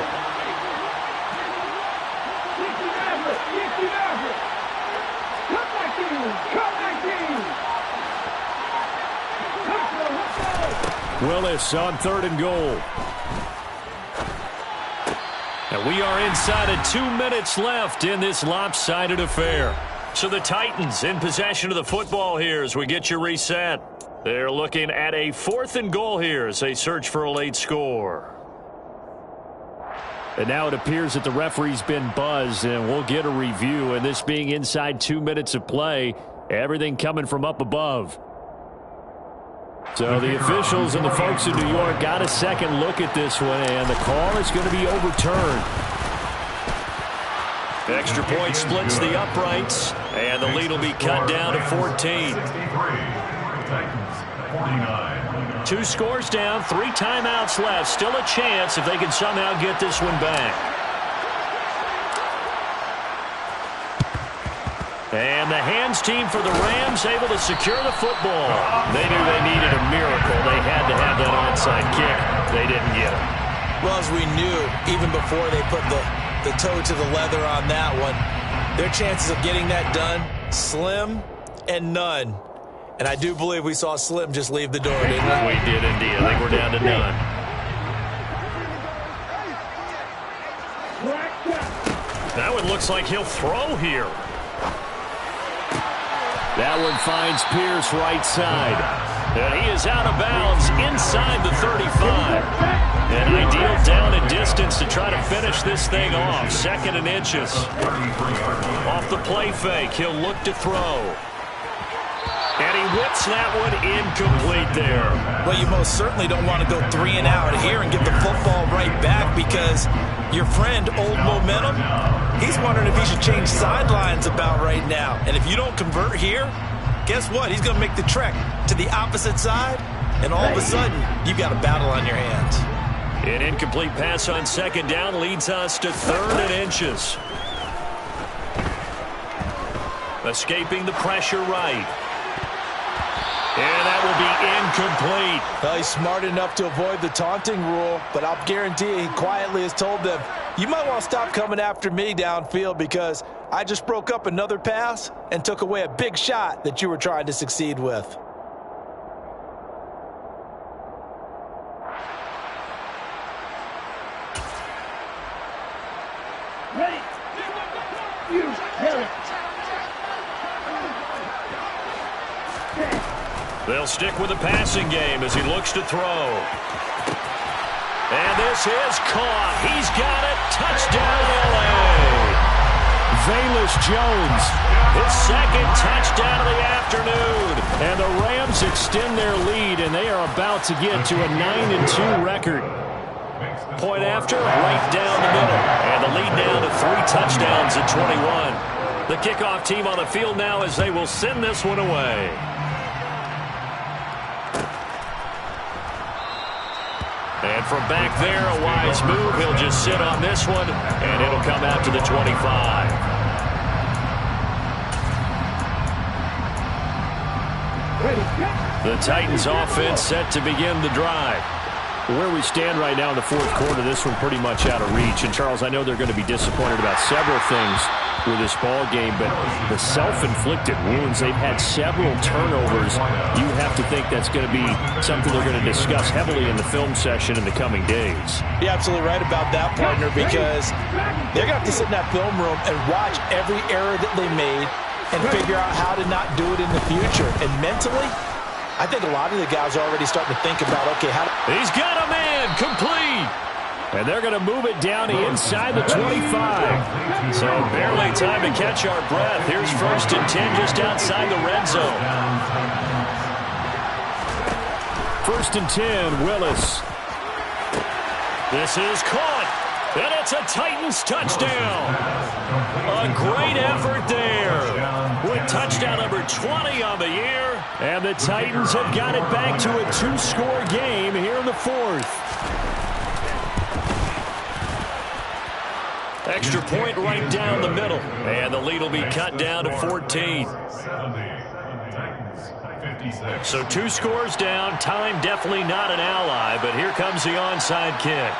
Speaker 2: Willis on 3rd and goal. And we are inside of 2 minutes left in this lopsided affair. So the Titans in possession of the football here as we get you reset. They're looking at a 4th and goal here as they search for a late score. And now it appears that the referee's been buzzed, and we'll get a review. And this being inside 2 minutes of play, everything coming from up above. So the officials and the folks in New York got a second look at this one, and the call is going to be overturned. Extra point splits the uprights, and the lead will be cut down to 14. 2 scores down, 3 timeouts left. Still a chance if they can somehow get this one back. And the hands team for the Rams able to secure the football. They knew they needed a miracle. They had to have that onside kick. They didn't get it.
Speaker 4: Well, as we knew, even before they put the toe to the leather on that one, their chances of getting that done, slim and none. And I do believe we saw Slim just leave the door, didn't we?
Speaker 2: We did indeed. I think we're down to none. That one looks like he'll throw here. That one finds Pierce right side. And he is out of bounds inside the 35. An ideal down and distance to try to finish this thing off. 2nd and inches. Off the play fake, he'll look to throw. And he whips that one incomplete there.
Speaker 4: Well, you most certainly don't want to go 3 and out here and get the football right back, because your friend, Old Momentum, he's wondering if he should change sidelines about right now. And if you don't convert here,
Speaker 5: guess what? He's going to make the trek to the opposite side, and all of a sudden, you've got a battle on your hands.
Speaker 2: An incomplete pass on second down leads us to 3rd and inches. Escaping the pressure right. And that will be incomplete.
Speaker 4: Well, he's smart enough to avoid the taunting rule, but I'll guarantee you he quietly has told them, you might want to stop coming after me downfield because I just broke up another pass and took away a big shot that you were trying to succeed with.
Speaker 3: Ready? You hit it.
Speaker 2: They'll stick with the passing game as he looks to throw. And this is caught. He's got it. Touchdown, L.A.
Speaker 1: Velus Jones.
Speaker 2: His second touchdown of the afternoon.
Speaker 1: And the Rams extend their lead, and they are about to get to a 9-2 record.
Speaker 2: Point after, right down the middle. And the lead now to 3 touchdowns at 21. The kickoff team on the field now as they will send this one away. And from back there, a wise move. He'll just sit on this one, and it'll come out to the 25. The Titans offense set to begin the drive.
Speaker 1: Where we stand right now in the 4th quarter, this one pretty much out of reach. And, Charles, I know they're going to be disappointed about several things with this ball game, but the self-inflicted wounds, they've had several turnovers. You have to think that's going to be something they're going to discuss heavily in the film session in the coming days.
Speaker 4: You're absolutely right about that, partner, because they're going to have to sit in that film room and watch every error that they made and figure out how to not do it in the future. And mentally, I think a lot of the guys are already starting to think about, okay, how to...
Speaker 2: He's got a man, complete.
Speaker 1: And they're going to move it down inside the 25.
Speaker 2: So barely time to catch our breath. Here's 1st and 10 just outside the red zone.
Speaker 1: 1st and 10, Willis.
Speaker 2: This is caught. And it's a Titans touchdown. A great effort there. With touchdown number 20 on the year.
Speaker 1: And the Titans have got it back to a 2-score game here in the 4th.
Speaker 2: Extra point right down the middle. And the lead will be cut down to 14. So 2 scores down. Time definitely not an ally, but here comes the onside kick.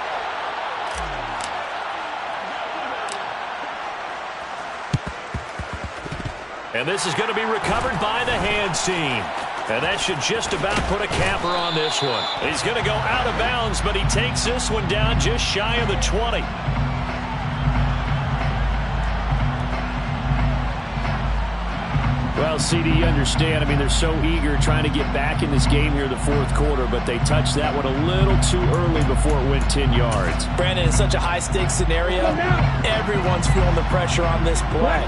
Speaker 2: And this is going to be recovered by the hands team. And that should just about put a capper on this one. He's going to go out of bounds, but he takes this one down just shy of the 20.
Speaker 1: Well, CD, you understand. I mean, they're so eager trying to get back in this game here in the 4th quarter, but they touched that one a little too early before it went 10 yards.
Speaker 4: Brandon, in such a high-stakes scenario, everyone's feeling the pressure on this play.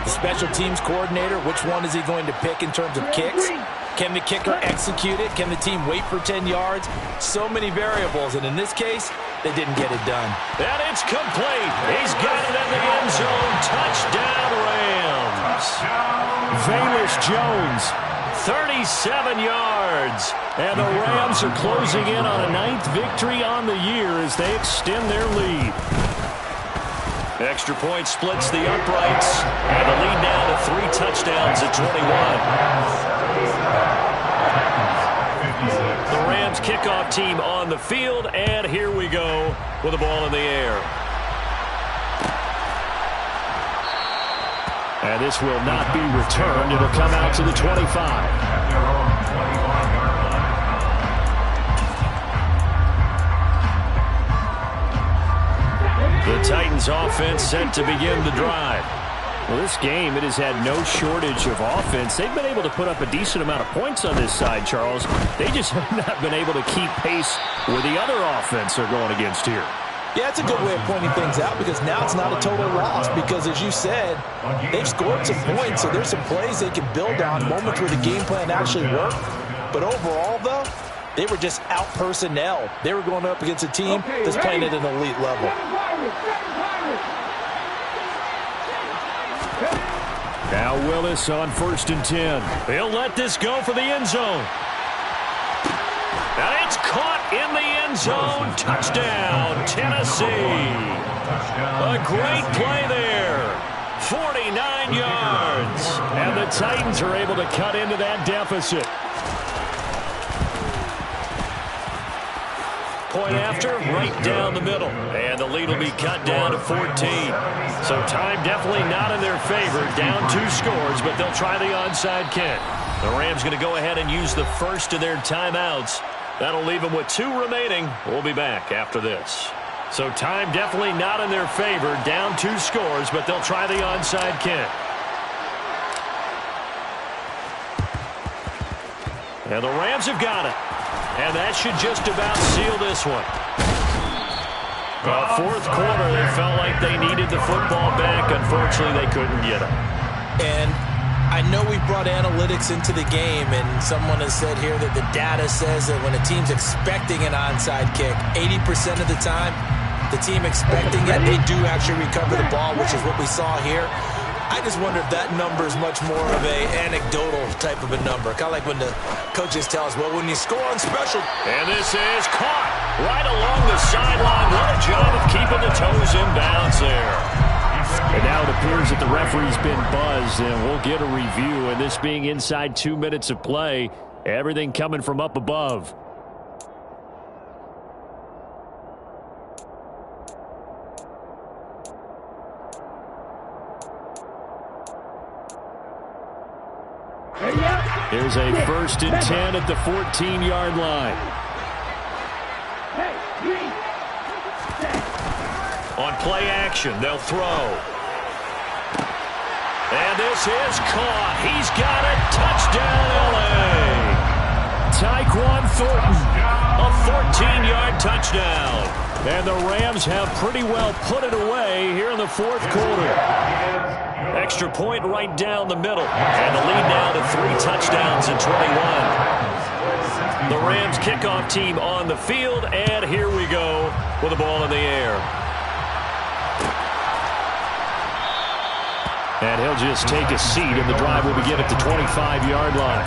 Speaker 4: The special teams coordinator, which one is he going to pick in terms of kicks? Can the kicker execute it? Can the team wait for 10 yards? So many variables, and in this case, they didn't get it done.
Speaker 2: And it's complete. He's got it in the end zone. Touchdown, Rams.
Speaker 1: Velus Jones.
Speaker 2: 37 yards.
Speaker 1: And the Rams are closing in on a 9th victory on the year as they extend their lead.
Speaker 2: Extra point splits the uprights. And the lead now to 3 touchdowns at 21. The Rams kickoff team on the field, and here we go with the ball in the air.
Speaker 1: And this will not be returned. It'll come out to the 25.
Speaker 2: The Titans offense set to begin the drive.
Speaker 1: Well, this game, it has had no shortage of offense. They've been able to put up a decent amount of points on this side, Charles. They just have not been able to keep pace with the other offense they're going against here.
Speaker 4: Yeah, it's a good way of pointing things out because now it's not a total loss because, as you said, they've scored some points, so there's some plays they can build on, moments where the game plan actually worked. But overall, though, they were just out personnel. They were going up against a team that's playing at an elite level.
Speaker 1: Now Willis on 1st and 10.
Speaker 2: He'll let this go for the end zone. And it's caught in the end zone. Touchdown, Tennessee. A great play there. 49 yards.
Speaker 1: And the Titans are able to cut into that deficit.
Speaker 2: Point after, right down the middle. And the lead will be cut down to 14. So time definitely not in their favor. Down 2 scores, but they'll try the onside kick. The Rams going to go ahead and use the first of their timeouts. That'll leave them with 2 remaining. We'll be back after this. So time definitely not in their favor. Down 2 scores, but they'll try the onside kick. And the Rams have got it. And that should just about seal this one. Fourth quarter, they felt like they needed the football back. Unfortunately, they couldn't get it.
Speaker 4: And I know we brought analytics into the game, and someone has said here that the data says that when a team's expecting an onside kick, 80% of the time, the team expecting it, they do actually recover the ball, which is what we saw here. I just wonder if that number is much more of a anecdotal type of a number. Kind of like when the coaches tell us, well, when you score on special.
Speaker 2: And this is caught right along the sideline. What a job of keeping the toes in bounds there.
Speaker 1: And now it appears that the referee's been buzzed, and we'll get a review. And this being inside 2 minutes of play, everything coming from up above. Here's a 1st and 10 at the 14-yard line.
Speaker 2: On play action, they'll throw. And this is caught. He's got it. Touchdown, L.A.
Speaker 1: Tyquan Thornton.
Speaker 2: A 14-yard touchdown.
Speaker 1: And the Rams have pretty well put it away here in the 4th quarter.
Speaker 2: Extra point right down the middle. And the lead now to 3 touchdowns in 21. The Rams kickoff team on the field. And here we go with the ball in the air.
Speaker 1: And he'll just take a seat, and the drive will begin at the 25-yard line.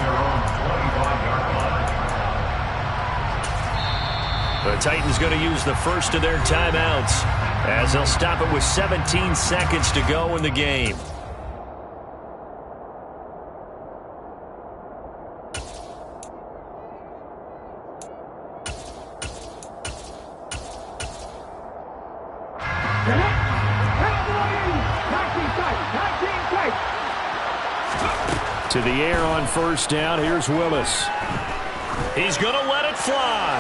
Speaker 2: The Titans going to use the first of their timeouts as they'll stop it with 17 seconds to go in the game.
Speaker 1: To the air on 1st down. Here's Willis.
Speaker 2: He's going to let it fly.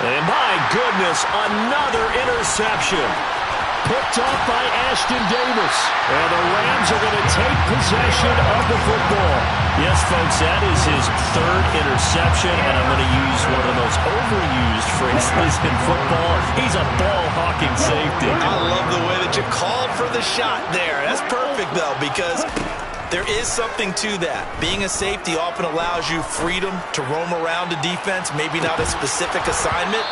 Speaker 2: And my goodness, another interception.
Speaker 1: Picked off by Ashton Davis. And the Rams are going to take possession of the football.
Speaker 2: Yes, folks, that is his 3rd interception, and I'm going to use one of the most overused phrases in football. He's a ball-hawking safety.
Speaker 5: I love the way that you called for the shot there. That's perfect, though, because there is something to that. Being a safety often allows you freedom to roam around the defense, maybe not a specific assignment.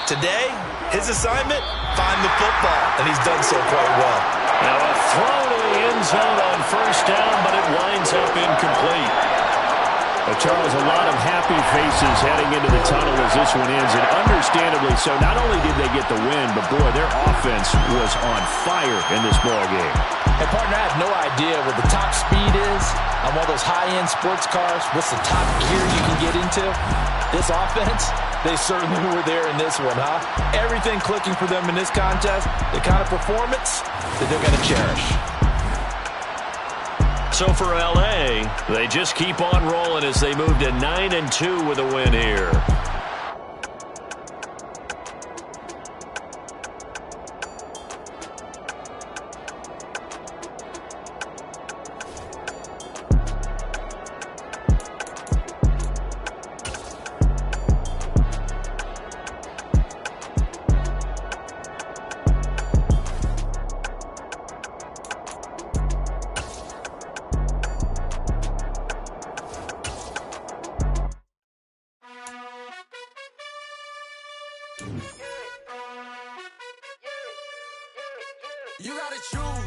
Speaker 5: Today, his assignment, find the football, and he's done so quite well.
Speaker 2: Now a throw to the end zone on 1st down, but it winds up incomplete.
Speaker 1: Charles, a lot of happy faces heading into the tunnel as this one ends, and understandably so. Not only did they get the win, but boy, their offense was on fire in this ball game.
Speaker 4: Hey, partner, I have no idea what the top speed is on one of those high-end sports cars. What's the top gear you can get into? This offense, they certainly were there in this one, huh? Everything clicking for them in this contest, the kind of performance that they're going to cherish.
Speaker 2: So for L.A., they just keep on rolling as they move to 9-2 with a win here.
Speaker 7: You gotta choose.